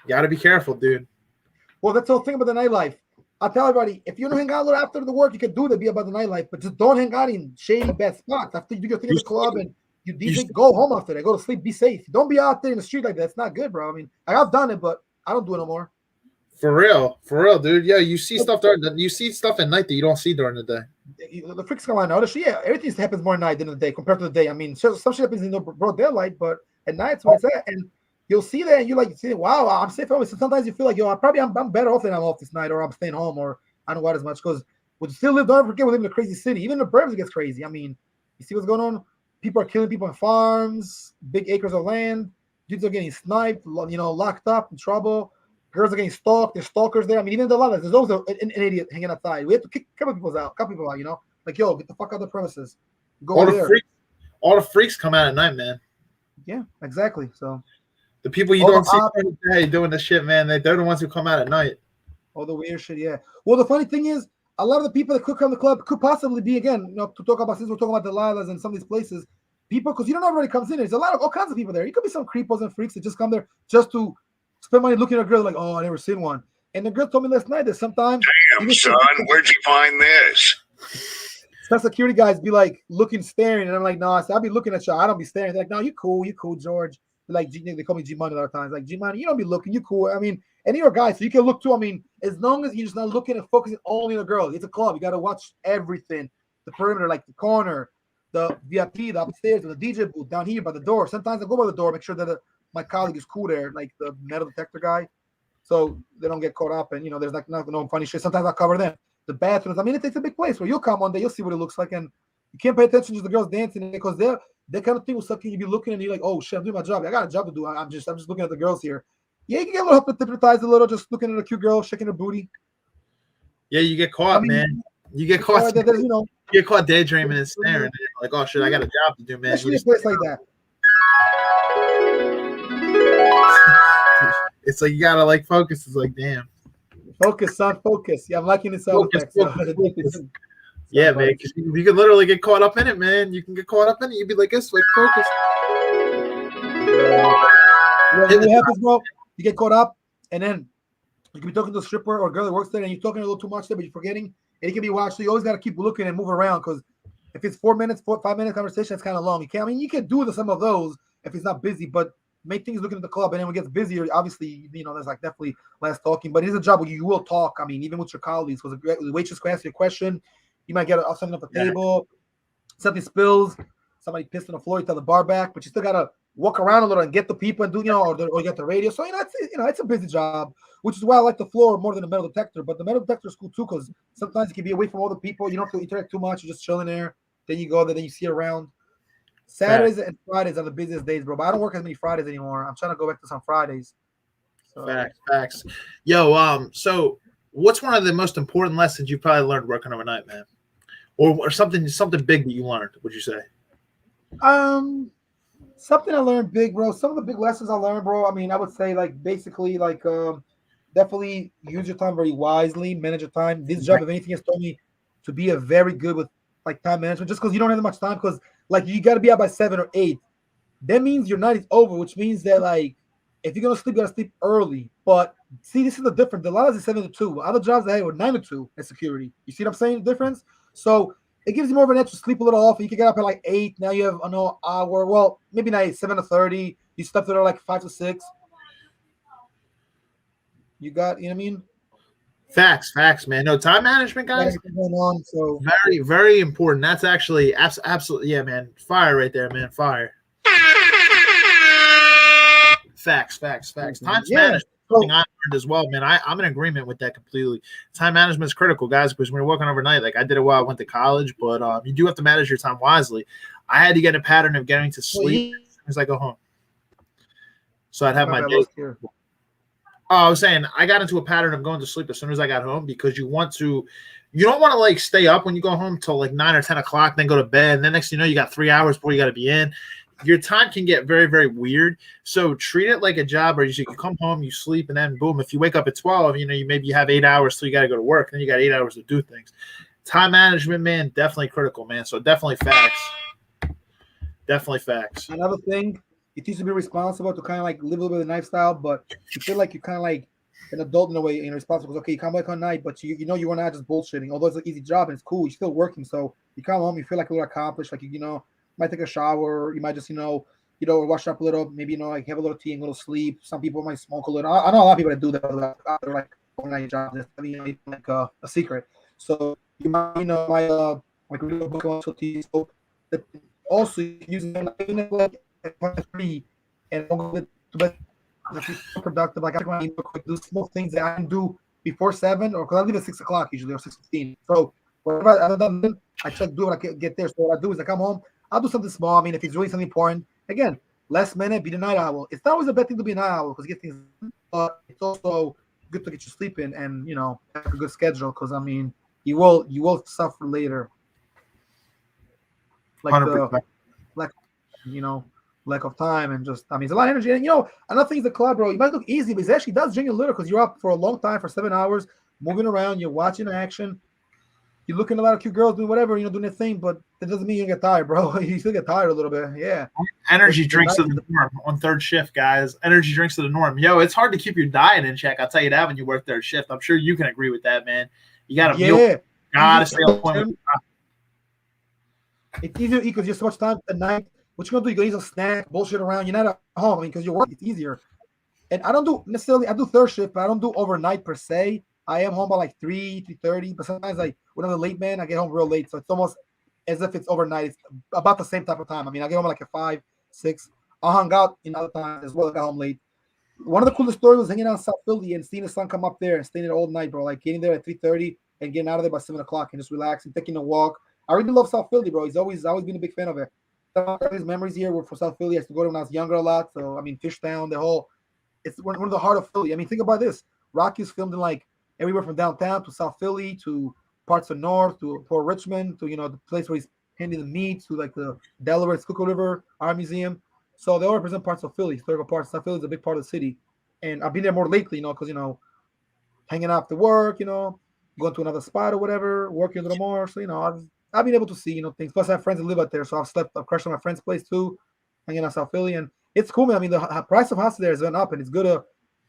gotta be careful, dude. Well, that's the whole thing about the nightlife. I tell everybody, if you don't hang out a little after the work, you can do that, be about the nightlife, but just don't hang out in shady, bad spots. After you do your thing at the club and you DJ, go home after that. Go to sleep, be safe. Don't be out there in the street like that. It's not good, bro. I mean, I've done it, but I don't do it no more. For real, dude. Yeah, you see stuff you see stuff at night that you don't see during the day. The freaks come out. Yeah, everything happens more at night than in the day compared to the day. I mean, some shit happens in the broad daylight, but at night it's what's that. And you'll see that, and you're like, wow, I'm safe. So sometimes you feel like, I'm better off than I'm off this night, or I'm staying home, or I don't go out as much because we still live. Don't forget, we live in a crazy city. Even in the burbs, it gets crazy. I mean, you see what's going on? People are killing people on farms, big acres of land. Dudes are getting sniped, locked up, in trouble. Girls are getting stalked. There's stalkers there. I mean, even the lot, there's always an idiot hanging outside. We have to kick a couple people out, Like, yo, get the fuck out of the premises. Go all there. All the freaks come out at night, man. Yeah, exactly. So the people you don't see during the day doing the shit, man, they're the ones who come out at night. All the weird shit, yeah. Well, the funny thing is, a lot of the people that could come to the club could possibly be, again, to talk about, since we're talking about the Lilas and some of these places, people, because you don't know everybody comes in. There's a lot of all kinds of people there. You could be some creepos and freaks that just come there just to spend money looking at a girl like, oh, I never seen one. And the girl told me last night that sometimes, damn, son, where'd you find this? some security guys be like looking, staring, and I'm like, no, I'll be looking at you. I don't be staring. They're like, no, you cool, George. They're like, they call me G-Money a lot of times. Like, G-Money, you don't be looking, you cool. I mean, and you're a guy, so you can look too. I mean, as long as you're just not looking and focusing only on the girl. It's a club. You got to watch everything. The perimeter, like the corner, the VIP, the upstairs, the DJ booth down here by the door. Sometimes I go by the door, make sure that my colleague is cool there, like the metal detector guy, so they don't get caught up. And, there's like no funny shit. Sometimes I cover them. The bathrooms, I mean, it's a big place where you'll come one day, you'll see what it looks like, and you can't pay attention to the girls dancing because that kind of thing will suck in. You be looking and you're like, oh shit, I'm doing my job. I got a job to do. I'm just looking at the girls here. Yeah, you can get a little hypnotized a little, just looking at a cute girl, shaking her booty. Yeah, you get caught, man. You get caught. You get caught daydreaming and staring. Man. Like, oh shit, I got a job to do, man. Especially a place like that. It's like you gotta like focus. It's like, damn. Focus, son, focus. Yeah, I'm liking this sound effects. Yeah, man, because you can literally get caught up in it, man. You can get caught up in it. You'd be like this, like focus. What happens, bro? You get caught up, and then you can be talking to a stripper or a girl that works there, and you're talking a little too much there, but you're forgetting, and it can be watched. So you always got to keep looking and move around, because if it's 5 minute conversation, it's kind of long. You can do some of those if it's not busy, but make things looking at the club, and then when it gets busier, obviously, there's like definitely less talking, but it is a job where you will talk. I mean, even with your colleagues, because the waitress can ask you a question, you might get something off the table, something spills, somebody pissed on the floor, you tell the bar back, but you still gotta walk around a little and get the people and do, or you get the radio. So it's a busy job, which is why I like the floor more than the metal detector. But the metal detector is cool too, because sometimes you can be away from all the people. You don't have to interact too much. You're just chilling there. Then you go there, then you see around. Saturdays and Fridays are the busiest days, bro. But I don't work as many Fridays anymore. I'm trying to go back to some Fridays. So. Facts. Yo, so what's one of the most important lessons you probably learned working overnight, man? Or something big that you learned, would you say? Something I learned big, bro. Some of the big lessons I learned, bro. I mean, I would say like basically like definitely use your time very wisely, manage your time. This job, if anything, has taught me to be a very good with like time management. Just because you don't have that much time, because like you got to be out by 7 or 8. That means your night is over, which means that like if you're gonna sleep, you gotta sleep early. But see, this is the difference. The lot is 7 to 2. Other jobs I had were 9 to 2 at security. You see what I'm saying? The difference. So it gives you more of an edge to sleep a little off. You can get up at like 8. Now you have an hour. Well, maybe not 8, 7 to 30. You slept there like 5 to 6. You got, you know what I mean? Facts, man. No, time management, Got guys, everything going on. So very, very important. That's actually absolutely, yeah, man. Fire right there, man. Fire. Facts. Time yeah. management. Something I learned as well, man. I'm in agreement with that completely. Time management is critical, guys, because when you're working overnight, like I did it while I went to college, but you do have to manage your time wisely. I had to get a pattern of getting to sleep as soon as I go home, so I'd have my day. Oh, I was saying I got into a pattern of going to sleep as soon as I got home because you don't want to like stay up when you go home till like 9 or 10 o'clock, then go to bed, and then next thing you know, you got 3 hours before you got to be in. Your time can get very, very weird. So treat it like a job where you come home, you sleep, and then boom, if you wake up at 12, you have 8 hours till you got to go to work. Then you got 8 hours to do things. Time management, man, definitely critical, man. So definitely facts. Another thing, it needs to be responsible to kind of like live a little bit of the lifestyle, but you feel like you're kind of like an adult in a way, responsible. Because, okay, you come back on night, but you know you're not just bullshitting. Although it's an easy job and it's cool, you're still working. So you come home, you feel like a little accomplished, like might take a shower, you might just wash up a little, maybe like have a little tea and a little sleep. Some people might smoke a little. I know a lot of people that do that after like overnight jobs. That's like a secret. So you might like read a book on tea. So that also using like at 3 and don't go to bed productive. Like I want to do small things that I can do before 7 or because I leave at 6 o'clock usually or 6:15. So whatever I've done, I try to do when I get there. So what I do is I come home. I'll do something small. I mean, if it's really something important, again, last minute, be the night owl. It's not always a bad thing to be a night owl because you get things, but it's also good to get you sleeping and have a good schedule because I mean, you will suffer later. Like 100%. Lack of time and just it's a lot of energy. And another thing is the club, bro. It might look easy, but it actually does drain you a little because you're up for a long time for 7 hours, moving around, you're watching action. You're looking at a lot of cute girls doing whatever, doing their thing, but that doesn't mean you get tired, bro. You still get tired a little bit. Yeah. Energy drinks to the norm on third shift, guys. Energy drinks to the norm. Yo, it's hard to keep your diet in check. I'll tell you that when you work third shift. I'm sure you can agree with that, man. You got to gotta stay on point. It's easier to eat because you have so much time at night. What you gonna do? You gonna eat a snack, bullshit around. You're not at home because you're working. It's easier. And I don't do necessarily. I do third shift, but I don't do overnight per se. I am home by like 3:30, but sometimes when I'm a late man, I get home real late. So it's almost as if it's overnight. It's about the same type of time. I mean, I get home like at 5, 6. I hung out in other times as well. I got home late. One of the coolest stories was hanging out in South Philly and seeing the sun come up there and staying there all night, bro. Like getting there at 3:30 and getting out of there by 7 o'clock and just relaxing, taking a walk. I really love South Philly, bro. He's always been a big fan of it. Some of his memories here were for South Philly. I used to go to when I was younger a lot. So I mean, Fishtown, it's one of the heart of Philly. I mean, think about this. Rocky's filmed in like everywhere from downtown to South Philly to parts of North to Port Richmond to the place where he's handing the meat to like the Delaware Schuylkill River Art Museum. So they all represent parts of Philly, historical parts. South Philly is a big part of the city, and I've been there more lately, because hanging after work, going to another spot or whatever, working a little more. So I've been able to see things. Plus, I have friends that live out there, so I've crashed at my friend's place too, hanging out South Philly, and it's cool, man. I mean, the price of houses there has gone up, and it's good.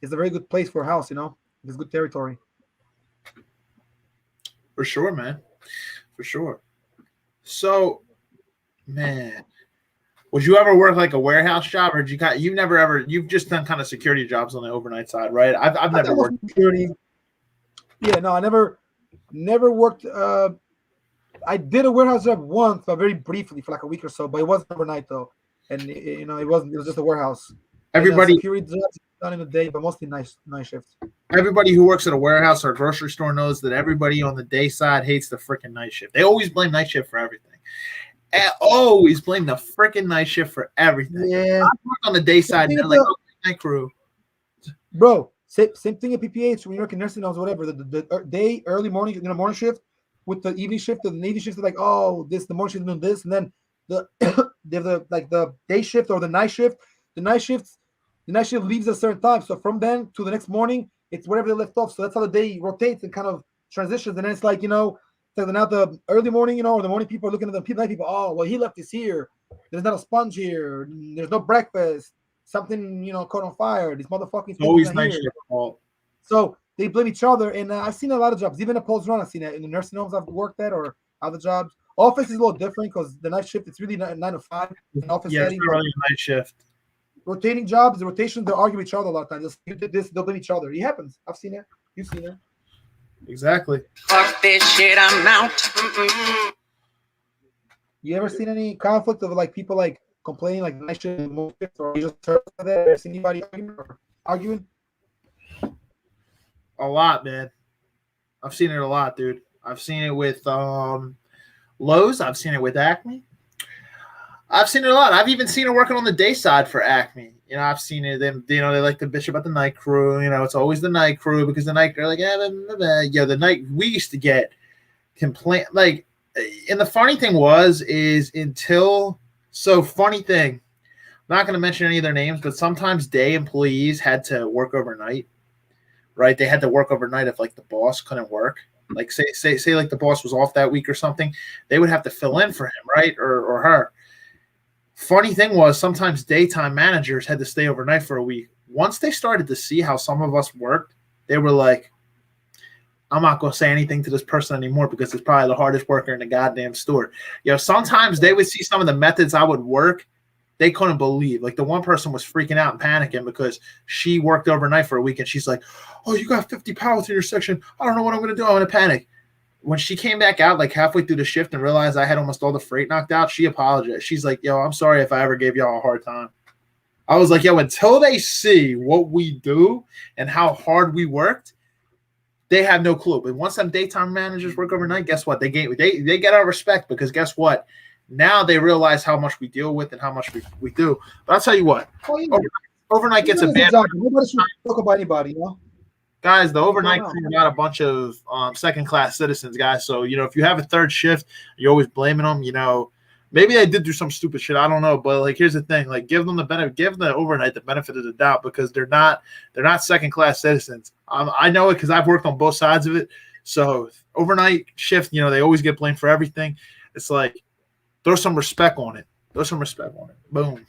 It's a very good place for a house, It's good territory. For sure, man. For sure. So, man, would you ever work like a warehouse job, or you've just done kind of security jobs on the overnight side, right? I've never worked security. Yeah, no, I never worked. I did a warehouse job once, but very briefly for like a week or so, but it wasn't overnight though, and it wasn't. It was just a warehouse. Everybody security jobs done in the day, but mostly night shifts. Everybody who works at a warehouse or a grocery store knows that everybody on the day side hates the freaking night shift. They always blame night shift for everything. And always blame the freaking night shift for everything. Yeah. I work on the day side and they're like, oh, night crew. Bro, same thing at PPH when you work in nursing homes, whatever. The day, early morning, morning shift with the evening shift, the Navy shift is like, oh, the morning shift is doing this, and then the day shift or the night shift. The night shift leaves at a certain time. So from then to the next morning, it's wherever they left off. So that's how the day rotates and kind of transitions. And then it's like, so now the early morning, or the morning people are looking at the night people. Oh, well, he left this here. There's not a sponge here. There's no breakfast. Something, caught on fire. These motherfucking It's always things are night here. shift fault. So they blame each other. And I've seen a lot of jobs, even at Post Run. I've seen it in the nursing homes I've worked at or other jobs. Office is a little different because the night shift, it's really 9 to 5 in office Yeah, it's setting. not really a night shift. Rotating jobs, the rotation, they'll argue with each other a lot of times. You did this, they'll blame each other. It happens. I've seen it. You've seen it. Exactly. Fuck this shit, I'm out. Mm-mm. You ever seen any conflict of like people like complaining like night shift or you just heard that? Ever seen anybody arguing? A lot, man. I've seen it a lot, dude. I've seen it with Lowe's. I've seen it with Acme. I've seen it a lot. I've even seen it working on the day side for Acme. I've seen it. Them, they like to bitch about the night crew. It's always the night crew because the night they're like, the night we used to get complaint like. And the funny thing funny thing. I'm not going to mention any of their names, but sometimes day employees had to work overnight. Right? They had to work overnight if like the boss couldn't work. Like say like the boss was off that week or something, they would have to fill in for him, right? Or her. Funny thing was sometimes daytime managers had to stay overnight for a week. Once they started to see how some of us worked, they were like, I'm not going to say anything to this person anymore because it's probably the hardest worker in the goddamn store. Sometimes they would see some of the methods I would work. They couldn't believe. Like the one person was freaking out and panicking because she worked overnight for a week and she's like, oh, you got 50 pallets in your section. I don't know what I'm going to do. I'm going to panic. When she came back out like halfway through the shift and realized I had almost all the freight knocked out, she apologized. She's like, yo, I'm sorry if I ever gave y'all a hard time. I was like, yo, until they see what we do and how hard we worked, they have no clue. But once them daytime managers work overnight, guess what? They get our respect because guess what? Now they realize how much we deal with and how much we do. But I'll tell you what, overnight gets a bad job. Nobody should talk about anybody, Guys, the overnight crew got a bunch of second-class citizens, guys. So, if you have a third shift, you're always blaming them. Maybe they did do some stupid shit. I don't know. But, like, here's the thing. Like, give the overnight the benefit of the doubt because they're not second-class citizens. I know it because I've worked on both sides of it. So, overnight shift, they always get blamed for everything. It's like, throw some respect on it. Boom.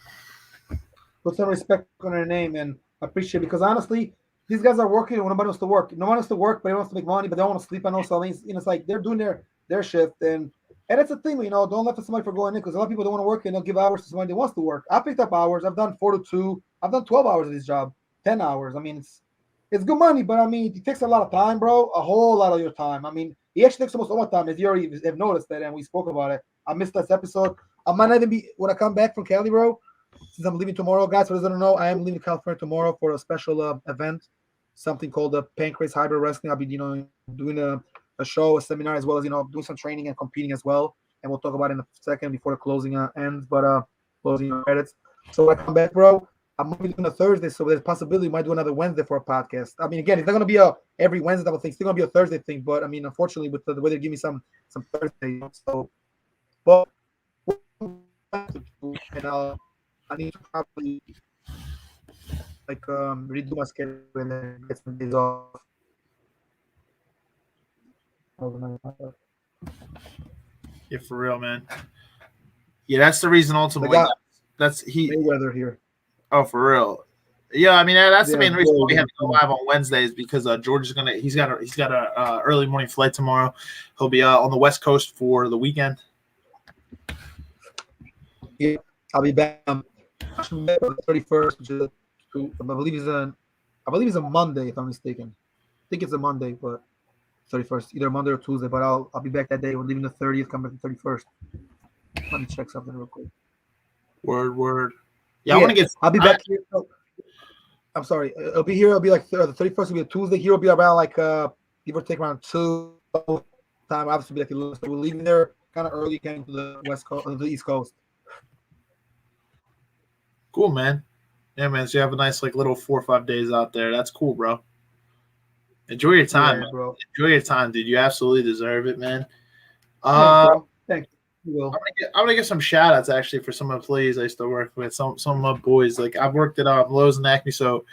Put some respect on their name and appreciate it because, honestly, these guys are working and nobody wants to work. No one wants to work, but they want to make money, but they don't want to sleep. I know. So it's like they're doing their shift, and it's a thing. Don't let somebody for going in because a lot of people don't want to work and they'll give hours to somebody that wants to work. I picked up hours. I've done 4 to 2. I've done 12 hours of this job, 10 hours. I mean, it's good money, but I mean, it takes a lot of time, bro. A whole lot of your time. I mean, it actually takes almost all my time. If you already have noticed that, and we spoke about it, I missed this episode. I might not even be when I come back from Cali, bro. Since I'm leaving tomorrow, guys. For those that don't know, I am leaving California tomorrow for a special event. Something called the Pancrase Hybrid Wrestling. I'll be, doing a show, a seminar, as well as, doing some training and competing as well. And we'll talk about it in a second before the closing ends, but closing credits. So when I come back, bro, I'm going to be doing a Thursday, so there's a possibility we might do another Wednesday for a podcast. I mean, again, it's not going to be a every Wednesday type of thing. It's still going to be a Thursday thing, but I mean, unfortunately, with the way they give me some Thursday, so, but and I need to probably redo my schedule and then get some days off. Yeah, for real, man. Yeah, that's the reason ultimately. That's weather here. Oh, for real. Yeah, I mean that's the Yeah, main reason why we have to go live on Wednesdays because George is he's got a early morning flight tomorrow. He'll be on the West Coast for the weekend. Yeah, I'll be back on the 31st, which is I believe it's a Monday if I'm mistaken. I think it's a Monday, but 31st, either Monday or Tuesday. But I'll be back that day. We're leaving the 30th, coming back the 31st. Let me check something real quick. Word. Yeah, I want to get. I'll be back here. I'm sorry. It'll be here. It'll be like the 31st will be a Tuesday. Here will be around like give or take around 2 time. Obviously, be like so we're leaving there kind of early, getting to the West Coast, the East Coast. Cool, man. Yeah, man. So you have a nice little 4 or 5 days out there. That's cool, bro. Enjoy your time, man. Bro. Enjoy your time, dude. You absolutely deserve it, man. Thank you. I'm gonna give some shout outs actually for some employees I used to work with. Some of my boys. Like I've worked at Lowe's and Acme, so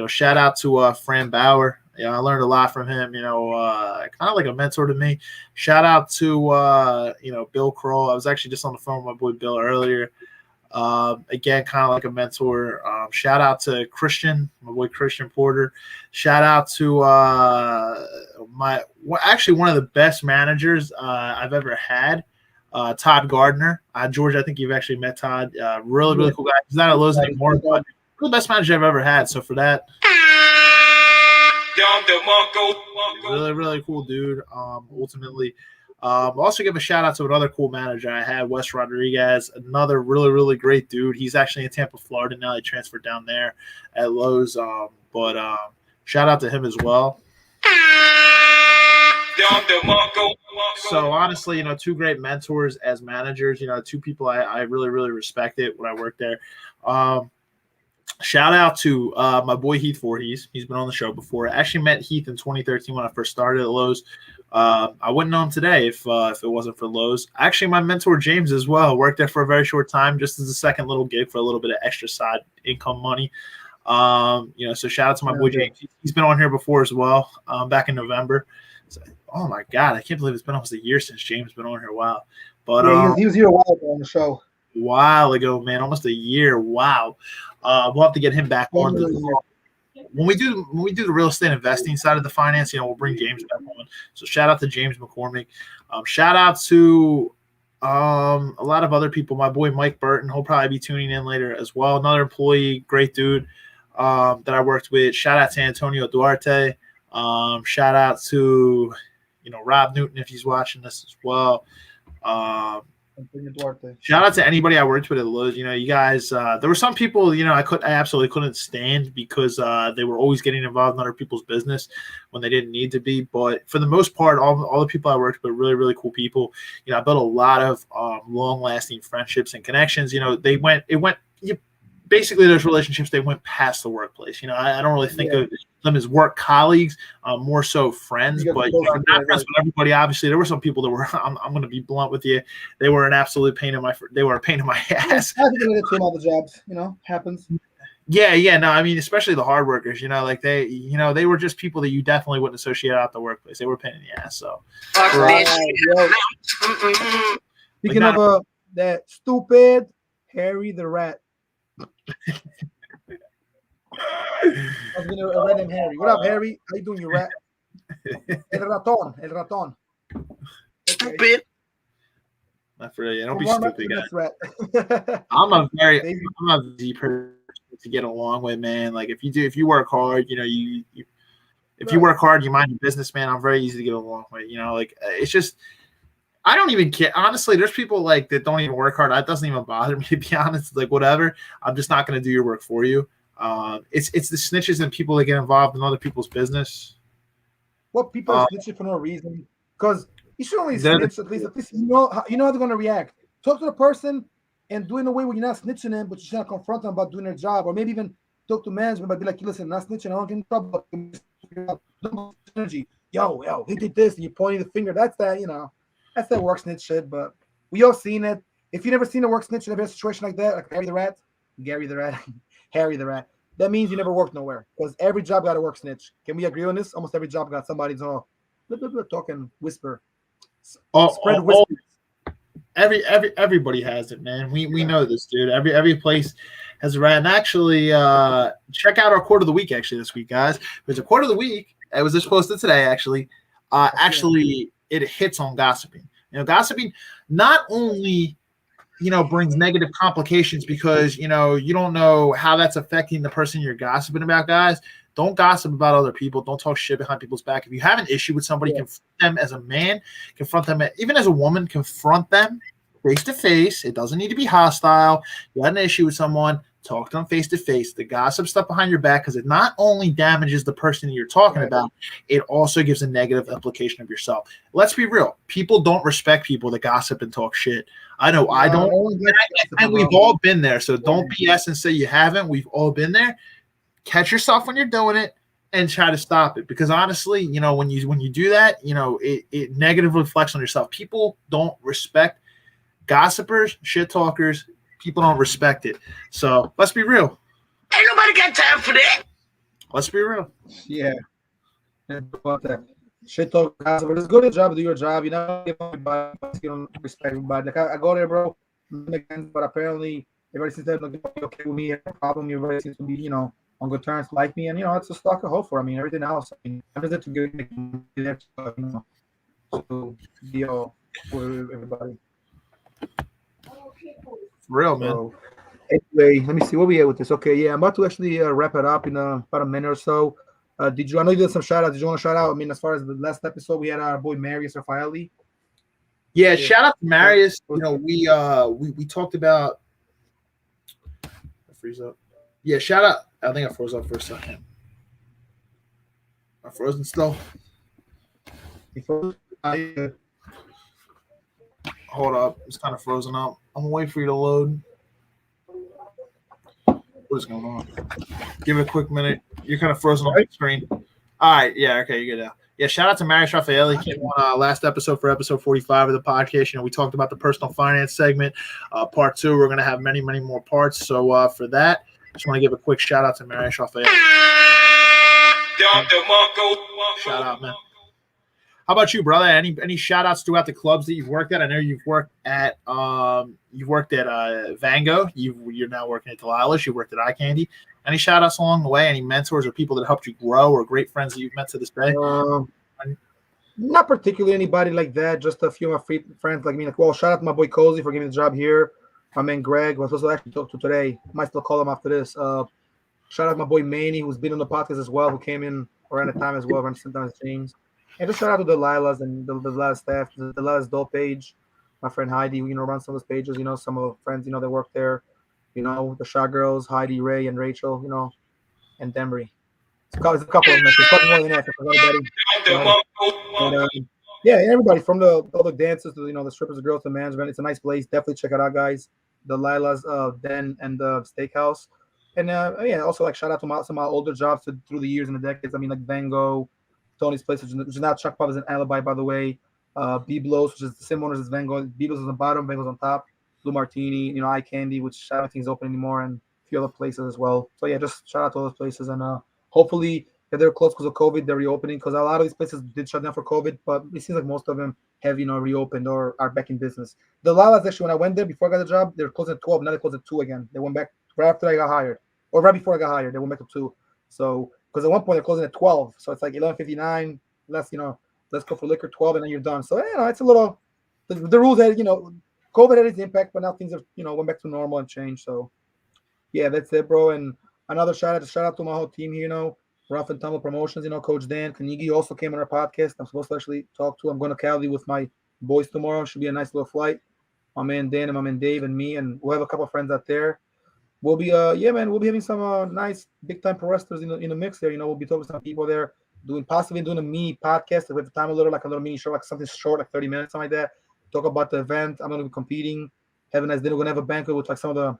shout out to Fran Bauer. I learned a lot from him. Kind of like a mentor to me. Shout out to Bill Kroll. I was actually just on the phone with my boy Bill earlier. Again, kind of like a mentor. Shout out to Christian, my boy Christian Porter. Shout out to actually one of the best managers I've ever had, Todd Gardner. George, I think you've actually met Todd. Really, really cool guy. He's not at Lowe's anymore, but the best manager I've ever had. So for that, really, really cool dude. Ultimately. Also give a shout out to another cool manager I had, Wes Rodriguez, another really, really great dude. He's actually in Tampa, Florida now. He transferred down there at Lowe's. But shout out to him as well. So honestly, two great mentors as managers, two people I really, really respected when I worked there. Shout out to my boy Heath Voorhees. He's been on the show before. I actually met Heath in 2013 when I first started at Lowe's. I wouldn't know him today if it wasn't for Lowe's. Actually, my mentor James as well worked there for a very short time, just as a second little gig for a little bit of extra side income money. So shout out to my boy James. He's been on here before as well, back in November. So, oh my God, I can't believe it's been almost a year since James has been on here. Wow. But he was here a while ago on the show. While ago, man, almost a year. Wow. We'll have to get him back on. When we do the real estate investing side of the finance, we'll bring James back on. So shout out to James McCormick. Shout out to a lot of other people. My boy Mike Burton, he'll probably be tuning in later as well. Another employee, great dude that I worked with. Shout out to Antonio Duarte. Shout out to Rob Newton if he's watching this as well. Shout out to anybody I worked with at Lowe's. You guys, there were some people, I absolutely couldn't stand because they were always getting involved in other people's business when they didn't need to be. But for the most part, all the people I worked with were really, really cool people. I built a lot of long-lasting friendships and connections. Basically those relationships, they went past the workplace. I don't really think of them as work colleagues, more so friends, but not friends with everybody. Obviously, there were some people that were. I'm going to be blunt with you. They were an absolute pain in my. They were a pain in my ass. I think it's all the jobs, happens. Yeah. No, I mean, especially the hard workers. They were just people that you definitely wouldn't associate out the workplace. They were a pain in the ass. So. Speaking of that stupid Harry the Rat. I was gonna read him Harry. What up, Harry? How you doing, you rat? El raton. Stupid. Not for you. Don't be stupid, guys. I'm a easy person to get along with, man. Like if you work hard, if you work hard, you mind your business, man. I'm very easy to get along with. It's just. I don't even care. Honestly, there's people that don't even work hard. That doesn't even bother me, to be honest. Whatever. I'm just not going to do your work for you. It's the snitches and people that get involved in other people's business. Well, people are snitching for no reason. Because you should only snitch at least you know how they're going to react. Talk to the person and do it in a way where you're not snitching them, but you're not confront them about doing their job. Or maybe even talk to management, but be like, listen, not snitching. I don't get in trouble. Energy. Yo, he did this. And you're pointing the finger. That's that, That's that work snitch shit, but we all seen it. If you never seen a work snitch in a situation like that, like Harry the Rat, that means you never worked nowhere. Because every job got a work snitch. Can we agree on this? Almost every job got somebody's talking whisper. Spread whispers. Everybody has it, man. We know this, dude. Every place has a rat. And actually, check out our quote of the week actually this week, guys. There's a quote of the week. It was just posted today, actually. It hits on gossiping. Gossiping not only, brings negative complications because, you don't know how that's affecting the person you're gossiping about, guys. Don't gossip about other people. Don't talk shit behind people's back. If you have an issue with somebody, confront them as a man, confront them, even as a woman, confront them face to face. It doesn't need to be hostile. You had an issue with someone, talk to them face to face. The gossip stuff behind your back, because it not only damages the person you're talking about, it also gives a negative implication of yourself. Let's be real. People don't respect people that gossip and talk shit. I know I don't. And we've all been there. So don't BS and say you haven't. We've all been there. Catch yourself when you're doing it and try to stop it. Because honestly, when you do that, it negatively reflects on yourself. People don't respect gossipers, shit talkers. People don't respect it. So let's be real. Ain't nobody got time for that. Let's be real. Yeah. about that shit talk. But it's good job. Do your job. You know, give everybody, you don't respect everybody. Like I go there, bro. Again, but apparently everybody seems to be okay with me. No problem. Everybody seems to be, you know, on good terms, like me, and you know, it's a stock of hope for. I mean, everything else. I mean, I'm just there to get there, you know, to be all for everybody. Real, man. So, anyway, let me see what we at with this. Okay, yeah, I'm about to actually wrap it up in about a minute or so. Did you? I know you did some shout outs. Did you want to shout out? I mean, as far as the last episode, we had our boy Marius Rafaeli. Yeah, shout out to Marius. You know, we talked about. I freeze up. Yeah, shout out. I think I froze up for a second. Am I frozen still? Hold up, it's kind of frozen up. I'm waiting for you to load. What is going on? Give it a quick minute. You're kind of frozen on the screen. All right, yeah, okay, you're good now. Yeah, shout out to Marius Rafaeli. He came on last episode for episode 45 of the podcast. You know, we talked about the personal finance segment. Part 2, we're going to have many, many more parts. So for that, just want to give a quick shout out to Marius Rafaeli. Shout out, man. How about you, brother? Any shout outs throughout the clubs that you've worked at? I know you've worked at Vango. You're now working at Delilah's. You worked at Eye Candy. Any shout outs along the way? Any mentors or people that helped you grow or great friends that you've met to this day? Not particularly anybody like that. Just a few of my free friends like me. Like, well, shout out to my boy Cozy for giving me the job here. My man Greg was supposed to actually talk to today. Might still call him after this. Shout out to my boy Manny, who's been on the podcast as well, who came in around the time as well, around sometimes James. And just shout out to the Delilah's and the Delilah staff, the Delilah's doll page, my friend Heidi, you know, runs some of those pages, you know, some of the friends, you know, that work there, you know, the Shaw Girls, Heidi, Ray, and Rachel, you know, and Demery. It's a couple of them. It's probably more than that for everybody. Yeah, everybody from all the dancers to, you know, the strippers, the girls, the management. It's a nice place. Definitely check it out, guys. Delilah's Den and the Steakhouse. And yeah, also like shout out to some of my older jobs through the years and the decades. I mean, like Vango, Tony's Place, which is now Chuck Pub, is an Alibi, by the way. Biblos, which is the same owners as Vango. Biblos is on the bottom, Vango's on top. Blue Martini, you know, Eye Candy, which I don't think is open anymore, and a few other places as well. So yeah, just shout out to all those places, and hopefully if they're closed because of COVID, they're reopening, because a lot of these places did shut down for COVID, but it seems like most of them have, you know, reopened or are back in business. The Lala's actually, when I went there before I got the job, they were closing at 12. Now they're closing at 2 again. They went back right after I got hired, or right before I got hired. They went back to 2. So because at one point they're closing at 12, so it's like 11:59. Let's go for liquor 12, and then you're done. So you know, it's a little the rules that, you know, COVID had its impact, but now things have, you know, went back to normal and changed. So yeah, that's it, bro. And another shout out to my whole team here, you know, Rough and Tumble Promotions, you know, Coach Dan Kanigi also came on our podcast. I'm supposed to actually talk to. I'm going to Cali with my boys tomorrow. Should be a nice little flight. My man Dan and my man Dave and me, and we'll have a couple of friends out there. We'll be we'll be having some nice big time pro wrestlers in the mix there. You know, we'll be talking to some people there, possibly doing a mini podcast if we have time, a little mini show, like something short, like 30 minutes, something like that. Talk about the event. I'm gonna be competing, have a nice dinner. We're gonna have a banquet with like some of the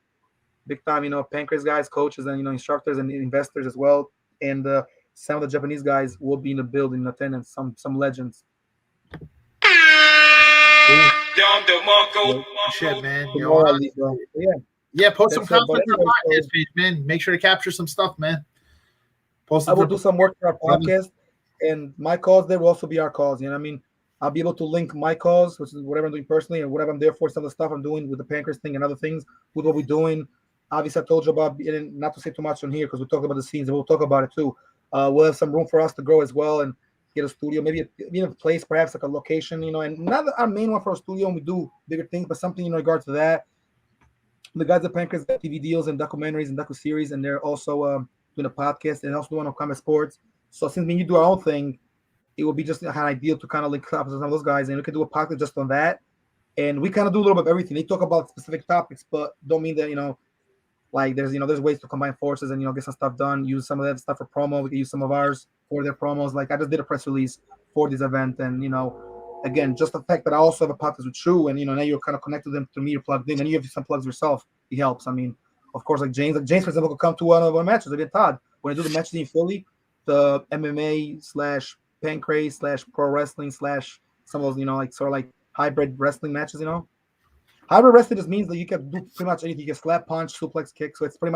big time, you know, Pancrase guys, coaches, and, you know, instructors and investors as well. And some of the Japanese guys will be in the building in attendance, some legends. Shit, man. Yeah, post some content on the podcast page, man. Make sure to capture some stuff, man. I will do some work for our podcast, and my calls there will also be our calls. You know what I mean? I'll be able to link my calls, which is whatever I'm doing personally, and whatever I'm there for, some of the stuff I'm doing with the Pancrase thing and other things, with what we're doing. Obviously, I told you about, and not to say too much on here because we talked about the scenes, and we'll talk about it too. We'll have some room for us to grow as well and get a studio, maybe a place, perhaps like a location, you know, and not our main one for a studio, and we do bigger things, but something in regards to that. The guys at Pancrase got TV deals and documentaries and docu-series, and they're also doing a podcast and also doing on Combat Sports. So since when you do our own thing, it will be just an ideal to kind of link up with some of those guys, and we can do a podcast just on that. And we kind of do a little bit of everything. They talk about specific topics, but don't mean that, you know, like there's ways to combine forces and, you know, get some stuff done. Use some of that stuff for promo. We can use some of ours for their promos. Like I just did a press release for this event, and, you know, again, just the fact that I also have a podcast with True, and, you know, now you're kind of connected to them through me, you're plugged in, and you have some plugs yourself. It helps. I mean, of course, like James, for example, could come to one of our matches. I did Todd when I do the matches in Philly, the MMA/Pancrase/pro wrestling/ some of those, you know, like sort of like hybrid wrestling matches. You know, hybrid wrestling just means that you can do pretty much anything. You can slap, punch, suplex, kick. So it's very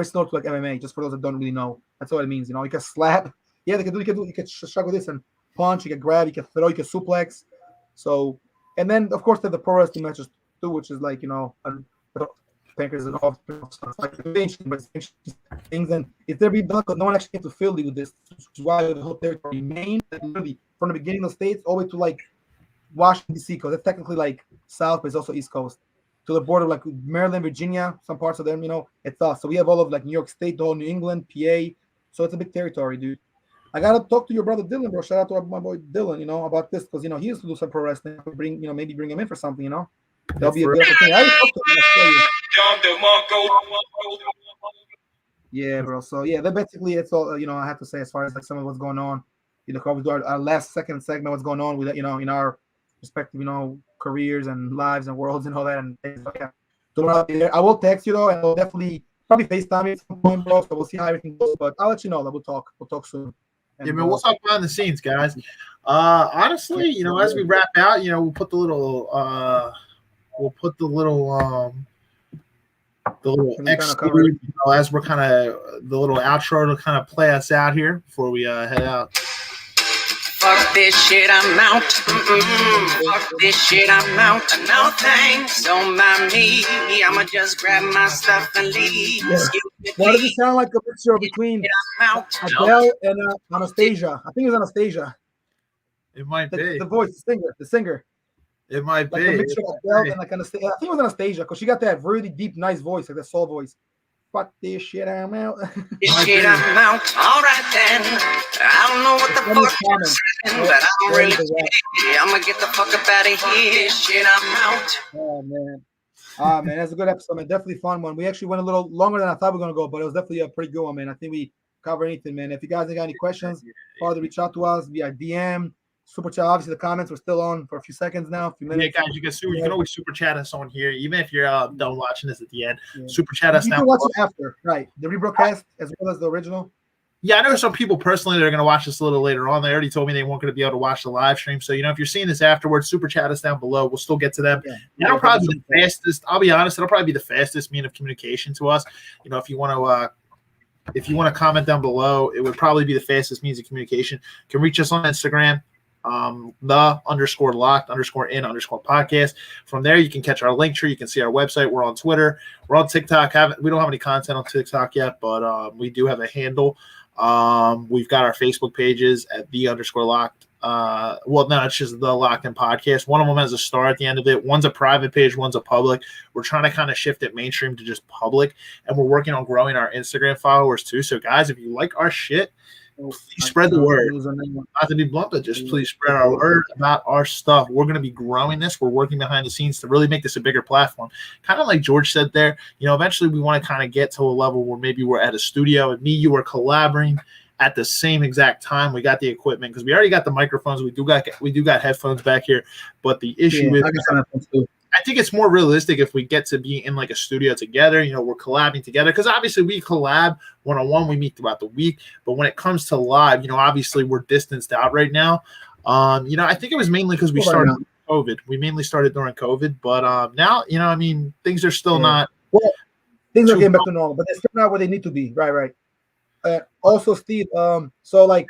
similar to like MMA. Just for those that don't really know, that's what it means. You know, you can slap, yeah, you can struggle with this and punch, you can grab, you can throw, you can suplex. So, and then of course there's the pro wrestling matches too, which is like Pancrase and all stuff like things. And if they're being done, because no one actually came to Philly with this, which is why the whole territory, Maine, literally from the beginning of the states all the way to like Washington D.C. because it's technically like South, but it's also East Coast to the border, like Maryland, Virginia, some parts of them, it's us. So we have all of like New York State, the whole New England, PA. So it's a big territory, dude. I gotta talk to your brother Dylan, bro. Shout out to my boy Dylan, about this because he used to do some pro wrestling. Maybe bring him in for something, That'll be a good opportunity. I talked to him. Yeah, bro. So yeah, that basically it's all I have to say as far as like some of what's going on. We do our last second segment, what's going on with in our respective careers and lives and worlds and all that. And so, yeah, I will text you though, and I'll definitely probably FaceTime you at some point, bro. So we'll see how everything goes. But I'll let you know that we'll talk soon. And, yeah, man, we'll talk behind the scenes, guys. Honestly, as we wrap out, we'll put the little exclude, as we're kind of the little outro to kind of play us out here before we head out. Fuck this shit, I'm out. Fuck this shit, I'm out. No thanks, don't mind me. I'ma just grab my stuff and leave. Yeah. Why does it sound like a mixture between Adele and Anastasia? I think it's Anastasia. It might be the voice, the singer. It might like be a mixture of Adele and like Anastasia. I think it was Anastasia because she got that really deep, nice voice, like that soul voice. Fuck this shit, I'm out. This shit, I'm out. All right then. I don't know what the fuck you're saying, but I don't really care. I'm gonna get the fuck up out of here. This shit, I'm out. Oh man, that's a good episode, man. Definitely fun one. We actually went a little longer than I thought we were gonna go, but it was definitely a pretty good one, man. I think we covered anything, man. If you guys got any questions, further reach out to us via DM. Super chat. Obviously, the comments were still on for a few seconds now. A few minutes. Yeah, guys, you can always super chat us on here, even if you're done watching this at the end. Yeah. Super chat us now. You can watch it after, right? The rebroadcast as well as the original. Yeah, I know some people personally that are going to watch this a little later on. They already told me they weren't going to be able to watch the live stream. So, if you're seeing this afterwards, super chat us down below. We'll still get to them. Yeah. That'll probably be the fastest. I'll be honest, it'll probably be the fastest mean of communication to us. If you want to comment down below, it would probably be the fastest means of communication. You can reach us on Instagram. _locked_in_podcast. From there, you can catch our link tree. You can see our website. We're on Twitter. We're on TikTok. We don't have any content on TikTok yet, but we do have a handle. We've got our Facebook pages at _locked. It's just the Locked In Podcast. One of them has a star at the end of it. One's a private page. One's a public. We're trying to kind of shift it mainstream to just public, and we're working on growing our Instagram followers too. So, guys, if you like our shit, please spread the word. Not to be blunt, but just please spread our word about our stuff. We're going to be growing this. We're working behind the scenes to really make this a bigger platform. Kind of like George said there, eventually we want to kind of get to a level where maybe we're at a studio and you are collaborating at the same exact time. We got the equipment because we already got the microphones. We do got headphones back here, but the issue is I think it's more realistic if we get to be in like a studio together. We're collabing together because obviously we collab one-on-one. We meet throughout the week, but when it comes to live, obviously we're distanced out right now. I think it was mainly because we started COVID. We mainly started during COVID, but now things are still not. Well, things are getting back to normal, but they're still not where they need to be. Right. Also, Steve. So like.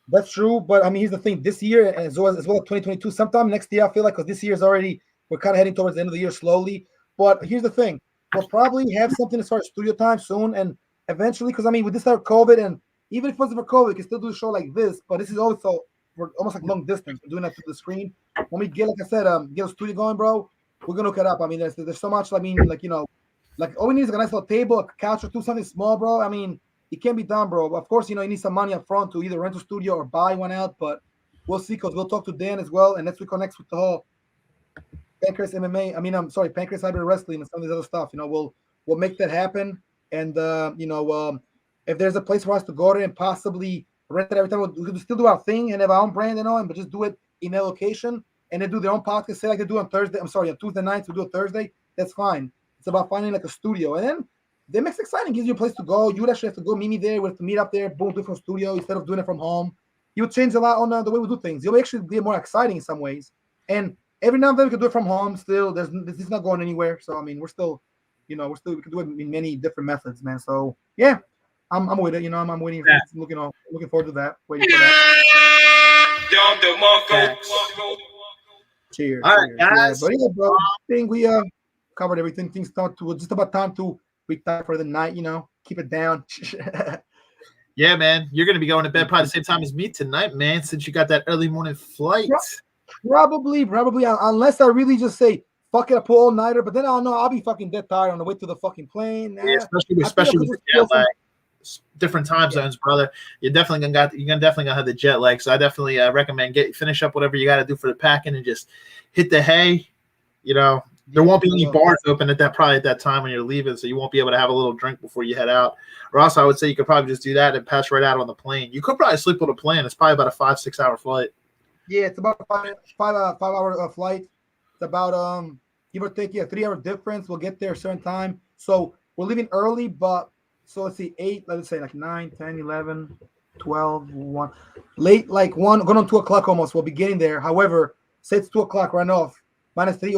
That's true, but here's the thing: this year as well as 2022, sometime next year, I feel like because this year is already. We're kind of heading towards the end of the year slowly. But here's the thing. We'll probably have something as far as studio time soon. And eventually, because, with this type of COVID, and even if it wasn't for COVID, we can still do a show like this. But this is also we're almost like long distance. We're doing that through the screen. When we get, like I said, get a studio going, bro, we're going to look it up. There's so much, like all we need is like a nice little table, a couch or two, something small, bro. It can be done, bro. But of course, you need some money up front to either rent a studio or buy one out. But we'll see because we'll talk to Dan as well. And next week connects with the whole Pancrase MMA. Pancrase Hybrid Wrestling and some of these other stuff. We'll make that happen. And if there's a place for us to go there and possibly rent it every time, we can still do our thing and have our own brand but just do it in their location and then do their own podcast. Say like they do on Thursday. On Tuesday nights we do it Thursday. That's fine. It's about finding like a studio, and then that makes it exciting. Gives you a place to go. You would actually have to go meet me there. We have to meet up there. Boom, do it from studio instead of doing it from home. You would change a lot on the way we do things. It'll actually be more exciting in some ways. And every now and then we can do it from home. Still, this is not going anywhere. So we're still, we can do it in many different methods, man. So yeah, I'm with it. You know, I'm waiting. Yeah. Looking forward to that. Waiting for that. Facts. Cheers. All right, cheers. guys. Yeah, but yeah, bro, I think we covered everything. Things start to just about time to retire for the night. You know, keep it down. Yeah, man. You're gonna be going to bed probably the same time as me tonight, man, since you got that early morning flight. Probably, unless I really just say fuck it, I pull all nighter. But then I'll know I'll be fucking dead tired on the way to the fucking plane. Yeah, especially with the jet lag. Different time zones, brother. You're definitely gonna have the jet lag. So I definitely recommend finish up whatever you got to do for the packing and just hit the hay. You know, there won't be any bars open at that time when you're leaving, so you won't be able to have a little drink before you head out. Or else I would say you could probably just do that and pass right out on the plane. You could probably sleep on the plane. It's probably about a 5-6 hour flight. Yeah, it's about a 5-hour flight. It's about give or take 3 hour difference. We'll get there a certain time. So we're leaving early, but so let's see, 8, let's say like 9, 10, 11, 12, 1. Late, like 1, going on 2 o'clock almost. We'll be getting there. However, say it's 2 o'clock, run off. -3,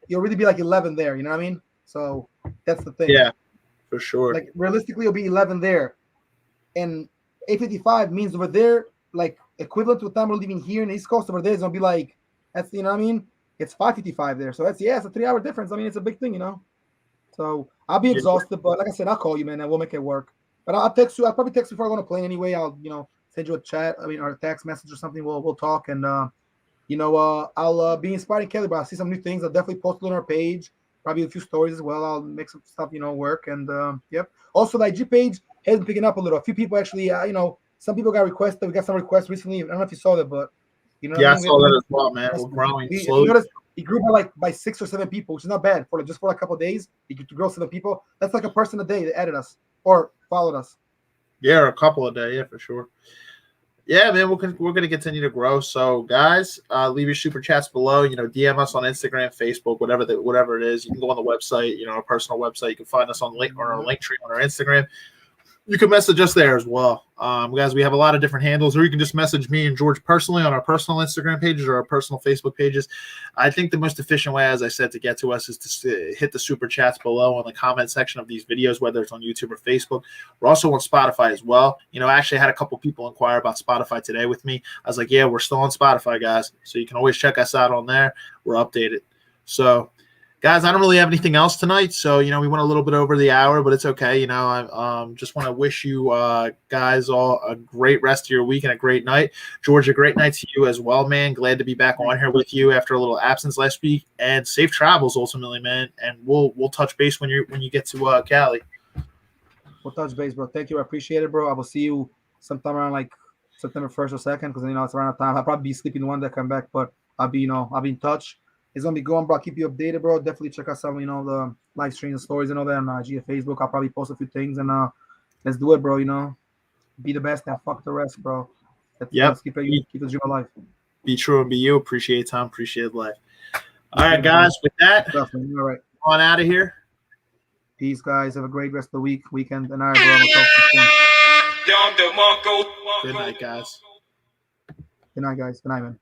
you'll really be like 11 there. You know what I mean? So that's the thing. Yeah, for sure. Like realistically, it'll be 11 there. And 8:55 means over there, like equivalent to the time we're leaving here in the East Coast, over there, it's gonna be like, that's, you know what I mean? It's 5:55 there. So it's a 3 hour difference. I mean, it's a big thing, you know? So I'll be exhausted, but like I said, I'll call you, man, and we'll make it work. But I'll text you. I'll probably text you before I go on a plane anyway. I'll, send you a chat, or a text message or something. We'll talk, and I'll be inspiring Kelly, but I'll see some new things. I'll definitely post it on our page, probably a few stories as well. I'll make some stuff, work. And yep. Also, the IG page has been picking up a little. A few people actually, some people got requested. We got some requests recently. I don't know if you saw that, but I saw that as well, man. We're growing slowly. You notice he grew by 6 or 7 people, which is not bad for a couple of days. He could grow 7 people. That's like a person a day that added us or followed us. Yeah, a couple a day, yeah, for sure. Yeah, man, we're gonna continue to grow. So, guys, leave your super chats below. DM us on Instagram, Facebook, whatever it is. You can go on the website, our personal website. You can find us on our link tree on our Instagram. You can message us there as well. Guys, we have a lot of different handles, or you can just message me and George personally on our personal Instagram pages or our personal Facebook pages. I think the most efficient way, as I said, to get to us is to hit the super chats below in the comment section of these videos, whether it's on YouTube or Facebook. We're also on Spotify as well. I actually had a couple people inquire about Spotify today with me. I was like, yeah, we're still on Spotify, guys. So you can always check us out on there. We're updated. So, guys, I don't really have anything else tonight, so we went a little bit over the hour, but it's okay. I just want to wish you guys all a great rest of your week and a great night. George, a great night to you as well, man. Glad to be back on here with you after a little absence last week, and safe travels ultimately, man. And we'll touch base when you get to Cali. We'll touch base, bro. Thank you, I appreciate it, bro. I will see you sometime around like September 1st or 2nd, because it's around the time. I'll probably be sleeping one day, come back, but I'll be in touch. It's gonna be going, bro. I'll keep you updated, bro. Definitely check out some, the live streams and stories and all that on IG and Facebook. I'll probably post a few things, and let's do it, bro. Be the best and fuck the rest, bro. Let's keep the dream alive. Be true and be you. Appreciate time, appreciate life. All right, guys. With that, definitely. All right. On out of here. Peace, guys. Have a great rest of the weekend, and all right, bro. We'll talk to you soon. Good night, guys. Good night, guys. Good night, man.